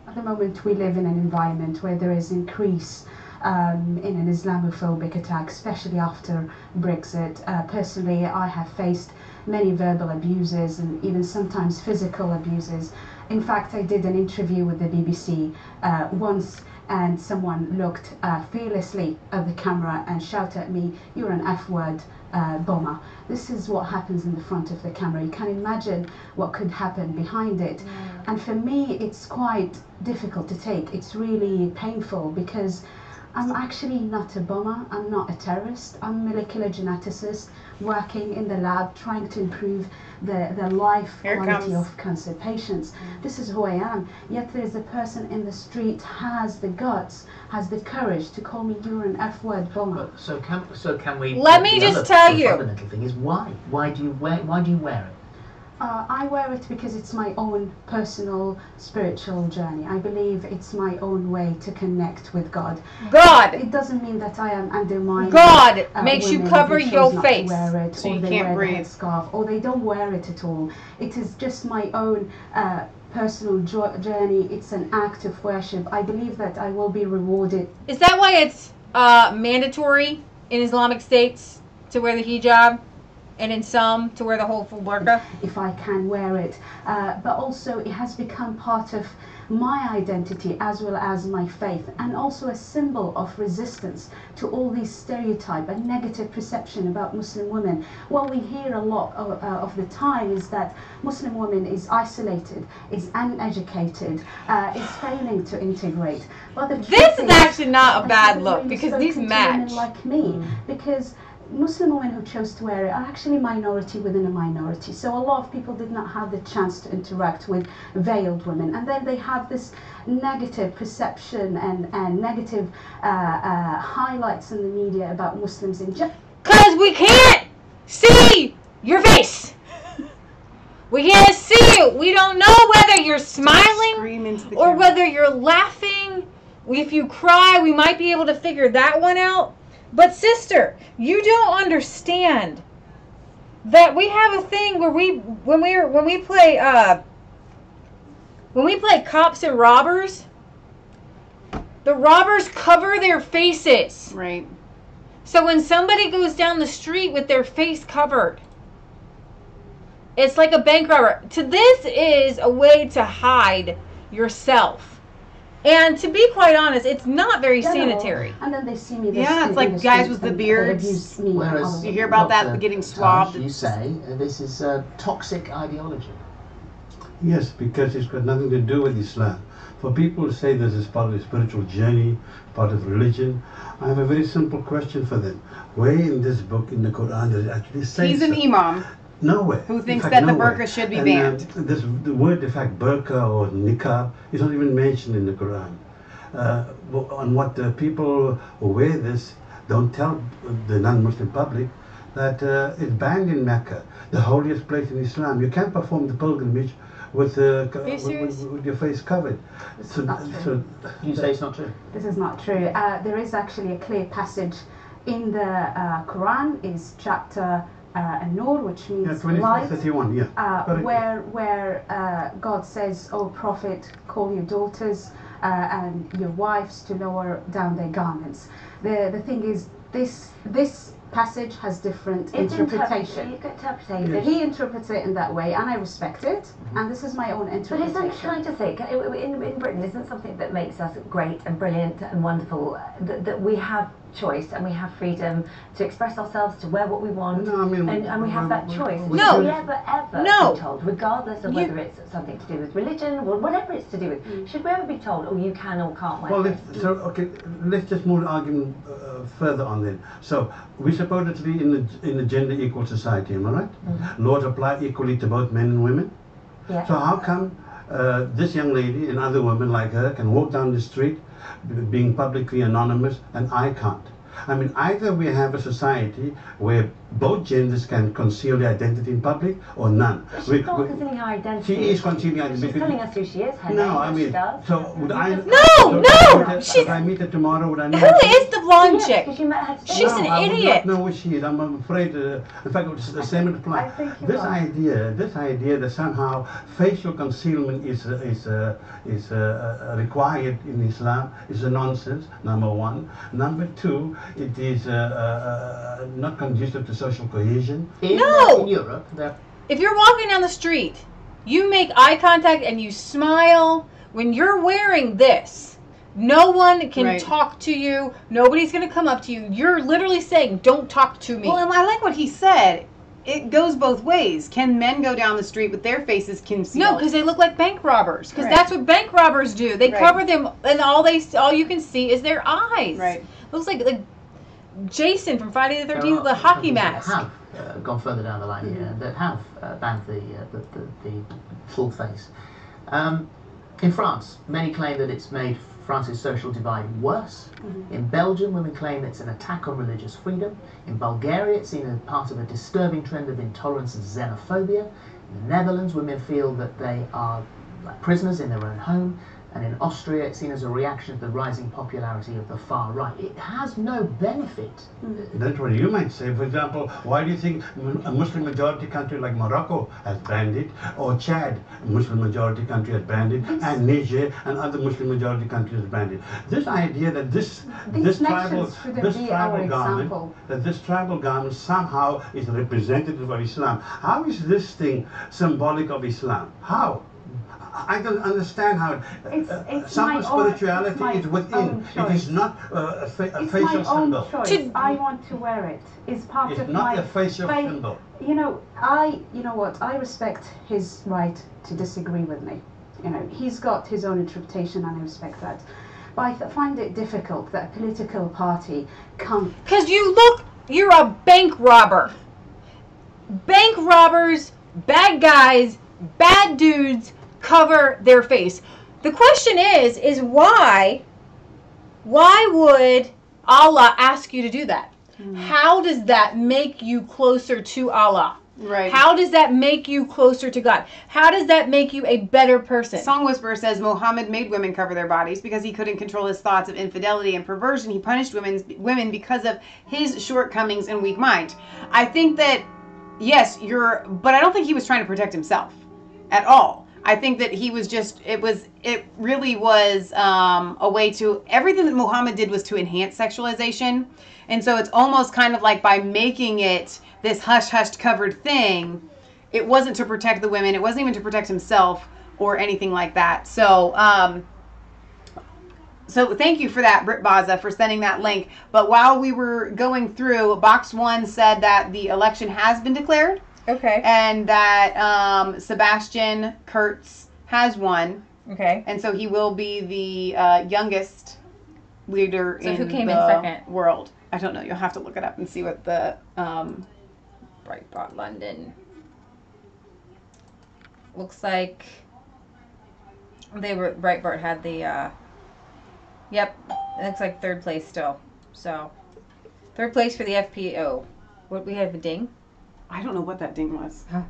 at the moment, we live in an environment where there is increase in an Islamophobic attack, especially after Brexit. Personally, I have faced many verbal abuses and even sometimes physical abuses. In fact, I did an interview with the BBC once and someone looked fearlessly at the camera and shouted at me, "You're an F-word bomber." This is what happens in the front of the camera. You can imagine what could happen behind it. And for me, it's quite difficult to take. It's really painful because I'm actually not a bomber. I'm not a terrorist. I'm a molecular geneticist working in the lab trying to improve the life quality of cancer patients. This is who I am. Yet there's a person in the street has the guts, has the courage to call me, "You're an F-word bomber." So can we? Let me just tell you. The fundamental thing is why? Why do you wear it? I wear it because it's my own personal spiritual journey. I believe it's my own way to connect with God. God! It doesn't mean that I am undermining God makes you women cover who choose your not face to wear it, so or you they can't wear the breathe. headscarf, or they don't wear it at all. It is just my own personal journey. It's an act of worship. I believe that I will be rewarded. Is that why it's mandatory in Islamic states to wear the hijab? And in some, to wear the whole full burqa? If I can wear it. But also it has become part of my identity as well as my faith, and also a symbol of resistance to all these stereotypes and negative perception about Muslim women. What we hear a lot of the time is that Muslim women is isolated, is uneducated, is failing to integrate. But the This is actually not a bad haven't look, really because these spoken to match. women like me, because Muslim women who chose to wear it are actually minority within a minority. So a lot of people did not have the chance to interact with veiled women. And then they have this negative perception and negative highlights in the media about Muslims in general. Because we can't see your face. We can't see you. We don't know whether you're smiling or whether you're laughing. If you cry, we might be able to figure that one out. But sister, you don't understand that we have a thing where when we play cops and robbers, the robbers cover their faces. Right. So when somebody goes down the street with their face covered, it's like a bank robber. This is a way to hide yourself. And to be quite honest, it's not very sanitary. And then they see me. Yeah, it's like guys with the beards. Whereas you hear about that getting swabbed. You say this is a toxic ideology. Yes, because it's got nothing to do with Islam. For people who say this is part of a spiritual journey, part of religion, I have a very simple question for them. Where in this book, in the Quran, does it actually say He's an imam. Nowhere. Who thinks that the burqa should be banned. The word, in fact, burqa or niqab is not even mentioned in the Quran. On what the people who wear this don't tell the non-Muslim public that it's banned in Mecca, the holiest place in Islam. You can't perform the pilgrimage with your face covered. You say it's not true? This is not true. There is actually a clear passage in the Quran, is chapter An-Nur, which means light, 31, where God says, "O Prophet, call your daughters and your wives to lower down their garments." The thing is, this passage has different interpretation. He interprets it in that way, and I respect it, and this is my own interpretation. But isn't, trying to think, in Britain, isn't something that makes us great and brilliant and wonderful, that we have choice and we have freedom to express ourselves, to wear what we want, and we have that choice. Should we ever be told, regardless of whether it's something to do with religion or whatever it's to do with, should we ever be told, oh, you can or can't wear this? Let's just move the argument further on then. So we're supposedly in a gender equal society, am I right? Laws apply equally to both men and women. Yeah. So how come this young lady and other women like her can walk down the street being publicly anonymous and I can't? I mean, either we have a society where both genders can conceal their identity in public, or none. She's not concealing her identity. She is concealing her identity. She's telling us who she is. Her No, name, I mean, she does. so would I? If I meet her tomorrow, would I know? Who is the blonde chick? She's an I would idiot. not know what she is. I'm afraid. In fact, it's the same apply. This idea that somehow facial concealment is required in Islam is a nonsense. Number one. Number two, it is not conducive to social cohesion. In Europe, if you're walking down the street, you make eye contact and you smile when you're wearing this. No one can Right. talk to you. Nobody's going to come up to you. You're literally saying, don't talk to me. Well, and I like what he said. It goes both ways. Can men go down the street with their faces concealed? No, because they look like bank robbers. Because Right. that's what bank robbers do. They Right. cover them, and all you can see is their eyes. Right. Looks like Jason from Friday the 13th There with the are hockey countries that mask. have gone further down the line here that have banned the full face. In France, many claim that it's made France's social divide worse. In Belgium, women claim it's an attack on religious freedom. In Bulgaria, it's seen as part of a disturbing trend of intolerance and xenophobia. In the Netherlands, women feel that they are like prisoners in their own home. And in Austria, it's seen as a reaction to the rising popularity of the far right. It has no benefit. That's what you might say. For example, why do you think a Muslim majority country like Morocco has banned it, or Chad, a Muslim majority country, has banned it, and Niger and other Muslim majority countries have banned it? This idea that this tribal garment somehow is representative of Islam. How is this thing symbolic of Islam? How? I don't understand how some spirituality is within. It is not a facial symbol. I want to wear it. It's part It's of not my a facial symbol. You know what? I respect his right to disagree with me. You know, he's got his own interpretation, and I respect that. But I find it difficult that a political party can't. Because you're a bank robber. Bank robbers, bad guys, bad dudes cover their face. The question is why would Allah ask you to do that? How does that make you closer to Allah? Right. How does that make you closer to God? How does that make you a better person? Song Whisperer says Muhammad made women cover their bodies because he couldn't control his thoughts of infidelity and perversion. He punished women because of his shortcomings and weak mind. I think that, yes, but I don't think he was trying to protect himself at all. I think that he was it really was a way to, everything that Muhammad did was to enhance sexualization. And so it's almost kind of like by making it this hush-hushed covered thing, it wasn't to protect the women. It wasn't even to protect himself or anything like that. So, so thank you for that, Britt Baza, for sending that link. But while we were going through, Box 1 said that the election has been declared. Okay. And that Sebastian Kurz has won. Okay. And so he will be the youngest leader in who came the in second? world. I don't know. You'll have to look it up and see what the Breitbart London. Looks like Breitbart had the yep, it looks like third place still. So third place for the FPO. What, we have a ding? I don't know what that ding was. Huh.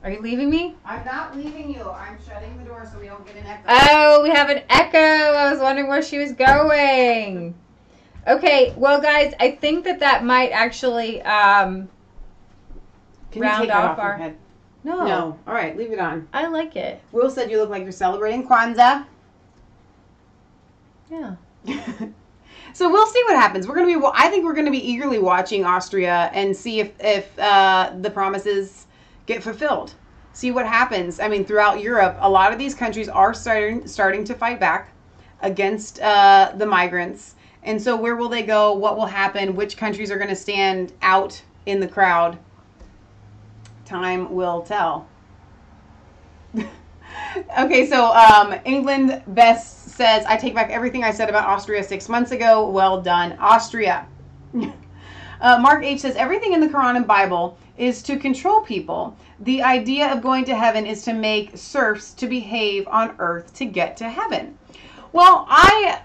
Are you leaving me? I'm not leaving you. I'm shutting the door so we don't get an echo. Oh, we have an echo. I was wondering where she was going. Okay, well, guys, I think that might actually Can you round take that off off your our. head? No. No. All right, leave it on. I like it. Will said you look like you're celebrating Kwanzaa. Yeah. So we'll see what happens. I think we're gonna be eagerly watching Austria and see if the promises get fulfilled. See what happens. I mean, throughout Europe, a lot of these countries are starting to fight back against the migrants. And so where will they go? What will happen? Which countries are going to stand out in the crowd? Time will tell. Okay, so England Best says, I take back everything I said about Austria 6 months ago. Well done, Austria. Mark H says, everything in the Quran and Bible is to control people. The idea of going to heaven is to make serfs to behave on earth to get to heaven. Well, I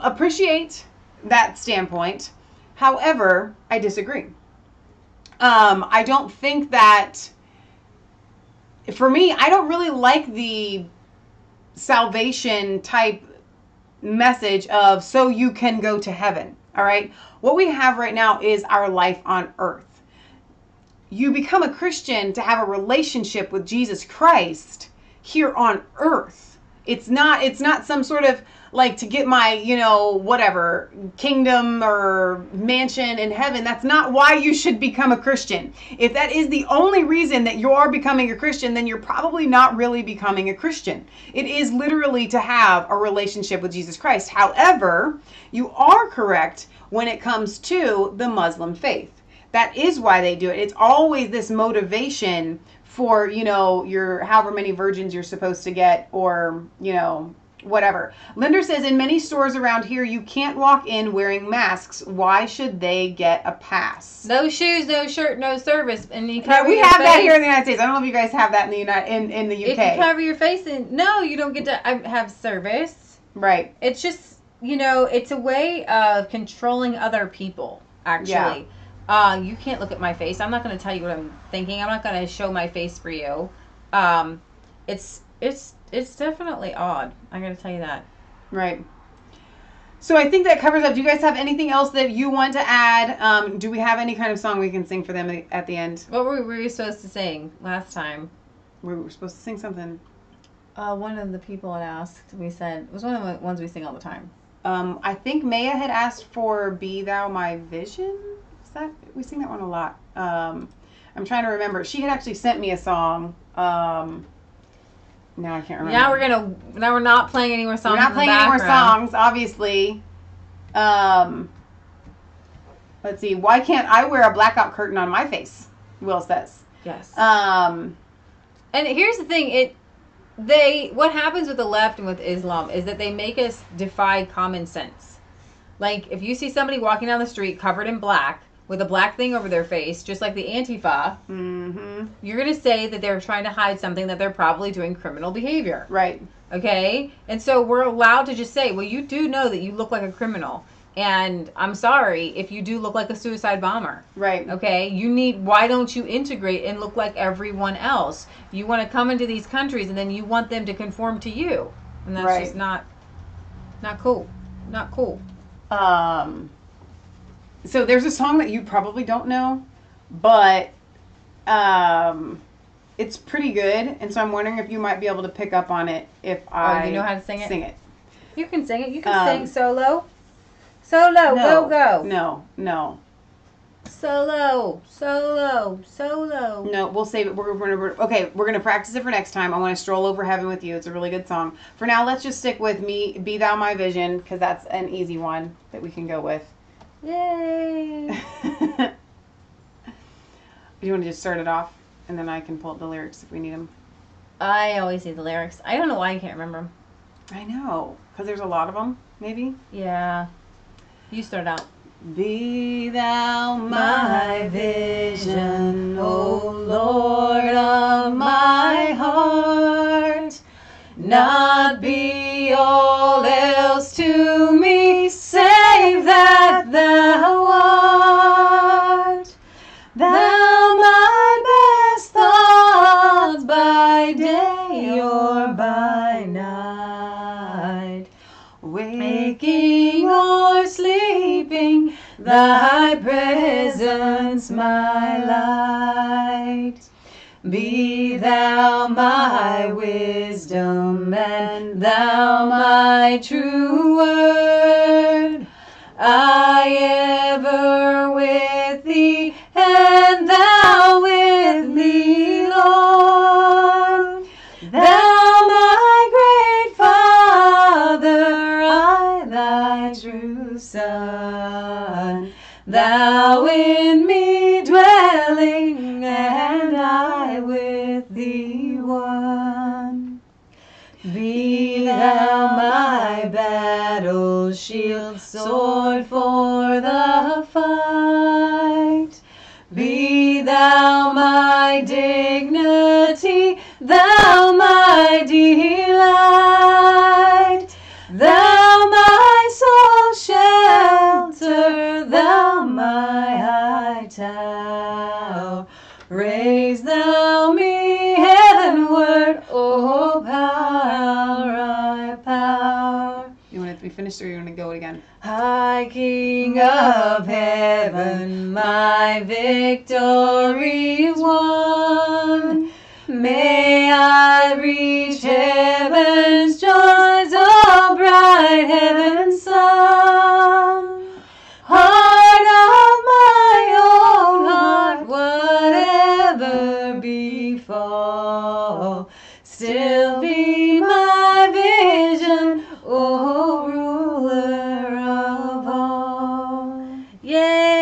appreciate that standpoint. However, I disagree. I don't think that, for me, I don't really like the salvation type message of so you can go to heaven. All right. What we have right now is our life on earth. You become a Christian to have a relationship with Jesus Christ here on earth. It's not some sort of like to get my, you know, whatever, kingdom or mansion in heaven. That's not why you should become a Christian. If that is the only reason that you're becoming a Christian, then you're probably not really becoming a Christian. It is literally to have a relationship with Jesus Christ. However, you are correct when it comes to the Muslim faith. That is why they do it. It's always this motivation for, you know, your however many virgins you're supposed to get, or, you know, whatever. Linder says, in many stores around here, you can't walk in wearing masks. Why should they get a pass? No shoes, no shirt, no service. And you Yeah, cover we your have that face. here in the United States. I don't know if you guys have that in the UK. If you cover your face, no, you don't get to have service. Right. It's just, you know, it's a way of controlling other people, actually. Yeah. You can't look at my face. I'm not going to tell you what I'm thinking. I'm not going to show my face for you. It's definitely odd. I got to tell you that. Right. So I think that covers up. Do you guys have anything else that you want to add? Do we have any kind of song we can sing for them at the end? What were we supposed to sing last time? We were supposed to sing something. One of the people had asked. We said it was one of the ones we sing all the time. I think Maya had asked for "Be Thou My Vision." Is that we sing that one a lot? I'm trying to remember. She had actually sent me a song. Now I can't remember. Now we're not playing any more songs. We're not playing any more songs, obviously. Let's see. Why can't I wear a blackout curtain on my face? Will says. Yes. And here's the thing. What happens with the left and with Islam is that they make us defy common sense. Like, if you see somebody walking down the street covered in black with a black thing over their face, just like the Antifa, you're going to say that they're trying to hide something, that they're probably doing criminal behavior. Right. Okay? And so we're allowed to just say, well, you do know that you look like a criminal. And I'm sorry if you do look like a suicide bomber. Right. Okay? Why don't you integrate and look like everyone else? You want to come into these countries and then you want them to conform to you. And that's just not cool. Not cool. So there's a song that you probably don't know, but it's pretty good. And so I'm wondering if you might be able to pick up on it if you know how to sing it? Sing it. You can sing it. You can sing solo. Solo, no, go. No. Solo. No, we'll save it. We're gonna practice it for next time. I want to Stroll Over Heaven with You. It's a really good song. For now, let's just stick with Be Thou My Vision, because that's an easy one that we can go with. Yay! You want to just start it off, and then I can pull up the lyrics if we need them. I always need the lyrics. I don't know why I can't remember them. I know, because there's a lot of them, maybe? Yeah. You start out. Be thou my vision, O Lord of my heart. Not be all else to me, save that thou art. Thou my best thoughts by day or by night. Waking or sleeping, thy presence my light. Be thou my wisdom, and thou my true word. I ever with thee, and thou with me, Lord. Thou my great Father, I thy true Son. Thou in me dwelling, and I with thee one. Be thou my battle shield, sword for the fight. Be thou my dignity, thou my delight. Thou my soul shelter, thou my high tower. Raise thou me heavenward, O power, power. You want it to be finished, or you want to go again? High King of heaven, my victory's won. May I reach heaven's joys, all bright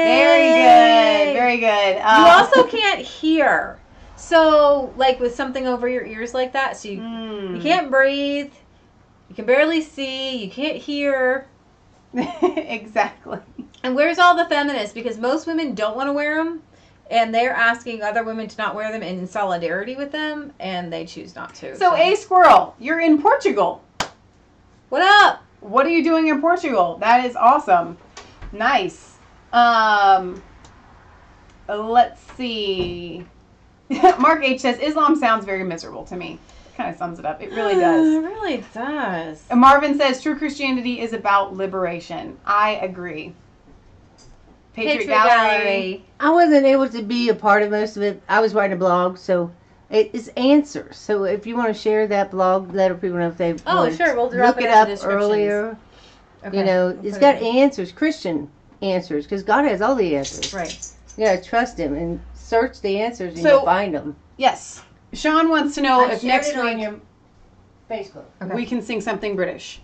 Yay! Very good. You also can't hear. So, like with something over your ears like that, so you can't breathe, you can barely see, you can't hear. Exactly. And where's all the feminists? Because most women don't want to wear them, and they're asking other women to not wear them in solidarity with them, and they choose not to. So, A Squirrel, you're in Portugal. What up? What are you doing in Portugal? That is awesome. Nice. Let's see. Mark H says, Islam sounds very miserable to me. Kind of sums it up. It really does. It really does. And Marvin says, true Christianity is about liberation. I agree. Patriot Gallery. I wasn't able to be a part of most of it. I was writing a blog, so it's answers. So if you want to share that blog, let people know if they want. Sure. We'll drop look it it in up the descriptions. earlier. Okay. You know, We'll it's put got it in. answers, Christian answers, because God has all the answers. Right. You gotta trust Him and search the answers, and So- you'll find them. Yes. Sean wants to know I if shared next it on week your Facebook. we can sing something British.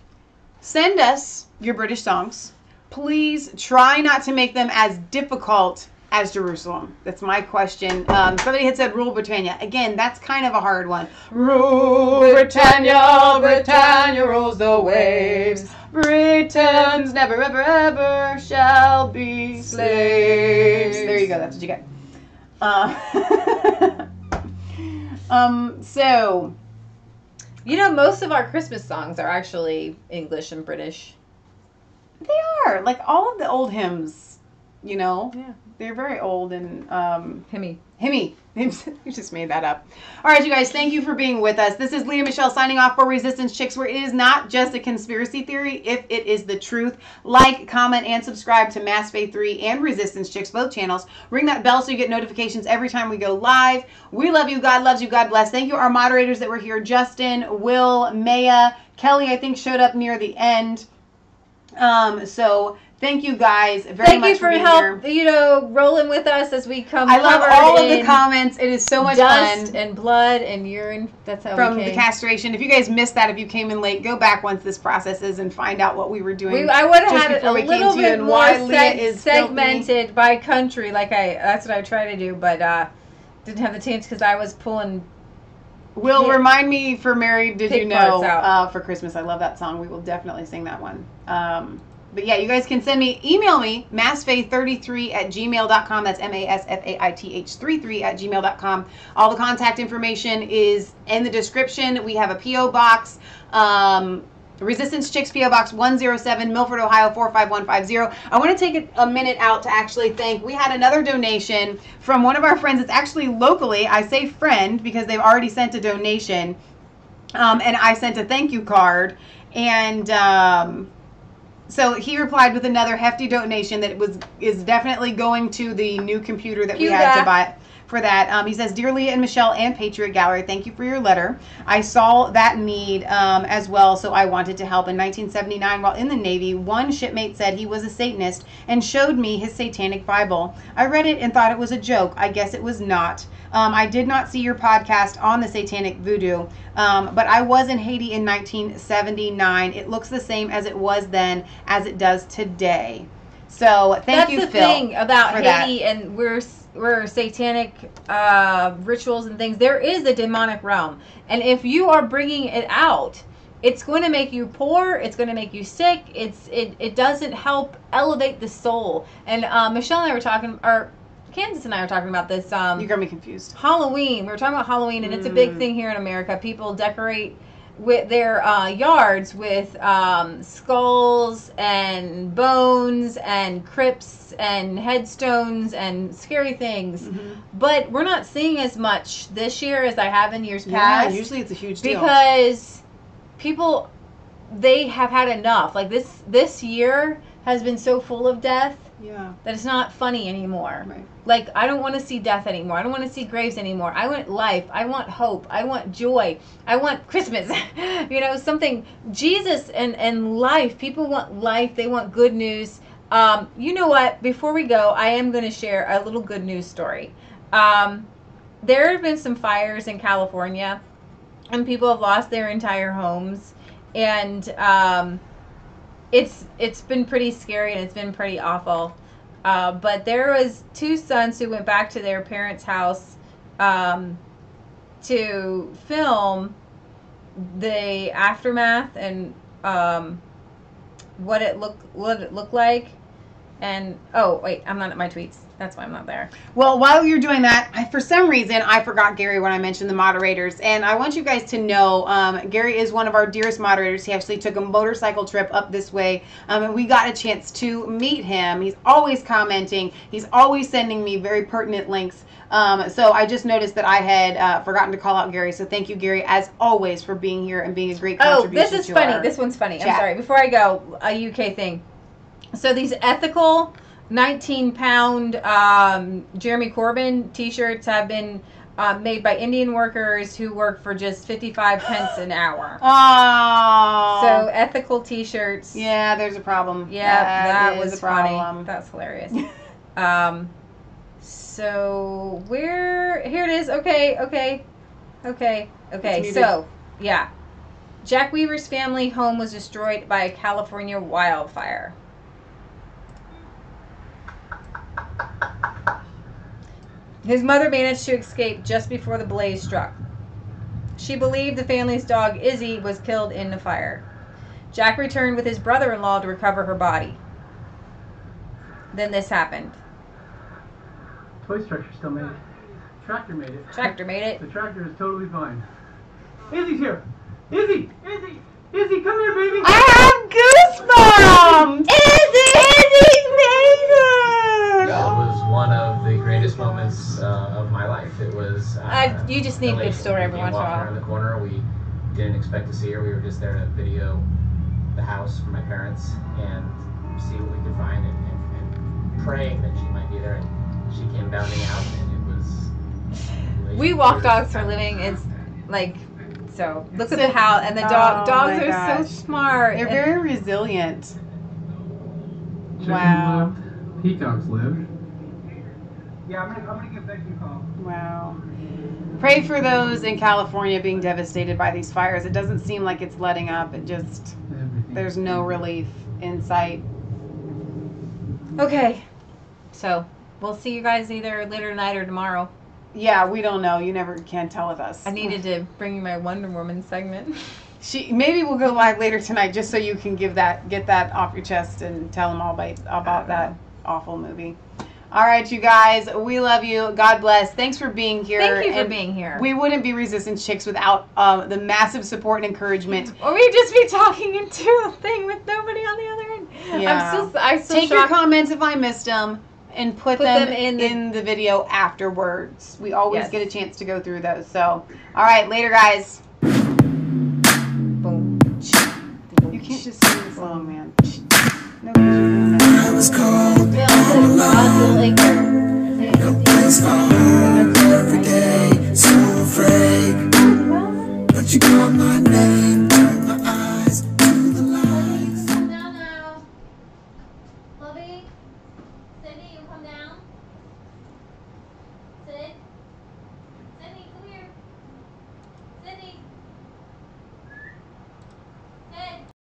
Send us your British songs. Please try not to make them as difficult as Jerusalem. That's my question. Somebody had said Rule Britannia. Again, that's kind of a hard one. Rule Britannia, Britannia rules the waves. Britons never, ever, ever shall be slaves. There you go. That's what you get. So, You know, most of our Christmas songs are actually English and British. they are. Like all of the old hymns, you know? Yeah. They're very old and Himmy. You just made that up. All right, you guys, thank you for being with us. This is Leah Michelle signing off for Resistance Chicks, where it is not just a conspiracy theory if it is the truth. Like, comment, and subscribe to Mass Faith 3 and Resistance Chicks, both channels. Ring that bell so you get notifications every time we go live. We love you. God loves you. God bless. Thank you, our moderators that were here. Justin, Will, Maya, Kelly, I think, showed up near the end. So thank you guys very Thank much you for being help, here. you know, rolling with us as we come. I love covered all of the in comments. It is so much dust fun. and blood and urine. That's how From we the came. castration. If you guys missed that, if you came in late, go back once this processes and find out what we were doing. I would have just had it before a we came little to you bit and more why Leah is segmented by country. That's what I try to do, but didn't have the chance because I was pulling. Will, remind me for Mary, did you Pick know, parts out. for Christmas. I love that song. We will definitely sing that one. But yeah, you guys can email me, massfaith33@gmail.com. That's MASFAITH33@gmail.com. All the contact information is in the description. We have a P.O. box. Resistance Chicks, P.O. Box 107, Milford, Ohio 45150. I want to take a minute out to actually thank. We had another donation from one of our friends. It's actually locally. I say friend because they've already sent a donation. And I sent a thank you card. And so he replied with another hefty donation that is definitely going to the new computer that we had to buy for that. He says, Dear Leah and Michelle and Patriot Gallery, thank you for your letter. I saw that need as well, so I wanted to help. In 1979, while in the Navy, one shipmate said he was a Satanist and showed me his satanic Bible. I read it and thought it was a joke. I guess it was not. I did not see your podcast on the satanic voodoo, but I was in Haiti in 1979. It looks the same as it was then as it does today. So thank you, Phil. That's the thing about for Haiti, that. and we're satanic rituals and things. There is a demonic realm, and if you are bringing it out, it's going to make you poor. It's going to make you sick. It doesn't help elevate the soul. And Michelle and I were talking, or Kansas and I were talking about this. You got me confused. Halloween. We were talking about Halloween, and it's a big thing here in America. People decorate with their yards with skulls and bones and crypts and headstones and scary things. But we're not seeing as much this year as I have in years past. Yeah, usually it's a huge deal. Because people, they have had enough. Like this year has been so full of death. Yeah. That it's not funny anymore. Right. Like, I don't want to see death anymore. I don't want to see graves anymore. I want life. I want hope. I want joy. I want Christmas. You know, something. Jesus and life. People want life. They want good news. You know what? Before we go, I am going to share a little good news story. There have been some fires in California, and people have lost their entire homes. And it's been pretty scary, and it's been pretty awful. But there was 2 sons who went back to their parents' house to film the aftermath and what it looked like. And oh wait, I'm not at my tweets. That's why I'm not there. Well, while you're doing that, for some reason I forgot Gary when I mentioned the moderators, and I want you guys to know Gary is one of our dearest moderators. He actually took a motorcycle trip up this way, and we got a chance to meet him. He's always commenting. He's always sending me very pertinent links. So I just noticed that I had forgotten to call out Gary. So thank you, Gary, as always, for being here and being a great contribution. Oh, this is funny. This one's funny. Chat. I'm sorry. Before I go, a UK thing. So these ethical 19-pound Jeremy Corbyn t-shirts have been made by Indian workers who work for just 55 pence an hour. Oh. So ethical t-shirts. Yeah, there's a problem. Yeah, that was a funny. problem. That's hilarious. So here it is. Okay. So yeah, Jack Weaver's family home was destroyed by a California wildfire. His mother managed to escape just before the blaze struck. She believed the family's dog Izzy was killed in the fire. Jack returned with his brother-in-law to recover her body. Then this happened. Toy structure still made it. Tractor made it. Tractor made it. The tractor is totally fine. Izzy's here. Izzy, come here, baby. I have goosebumps. Izzy made it. That was one of the greatest moments of my life. It was. You just need a good story every once in a while. Around the corner, we didn't expect to see her. We were just there to video the house for my parents and see what we could find, and praying that she might be there. And she came bounding out, and it was. We walk dogs for a living. It's like. So look at the house and the dog. Dogs are so smart. They're very resilient. Chickens Wow. lived. Peacocks lived. Yeah, I'm gonna give Becky a call. Wow. Pray for those in California being devastated by these fires. It doesn't seem like it's letting up. It just there's no relief in sight. Okay. So we'll see you guys either later tonight or tomorrow. Yeah, we don't know. You never can tell with us. I needed to bring you my Wonder Woman segment. Maybe we'll go live later tonight just so you can get that off your chest and tell them all about that awful movie. All right, you guys, we love you. God bless. Thanks for being here. Thank you for being here. We wouldn't be Resistance Chicks without the massive support and encouragement. Or we'd just be talking into a thing with nobody on the other end. Yeah. I'm still Take your comments if I missed them. And put them in the video afterwards. We always get a chance to go through those. So, all right, later, guys. Boom. You can't just sing this song, man. No, because you're doing that.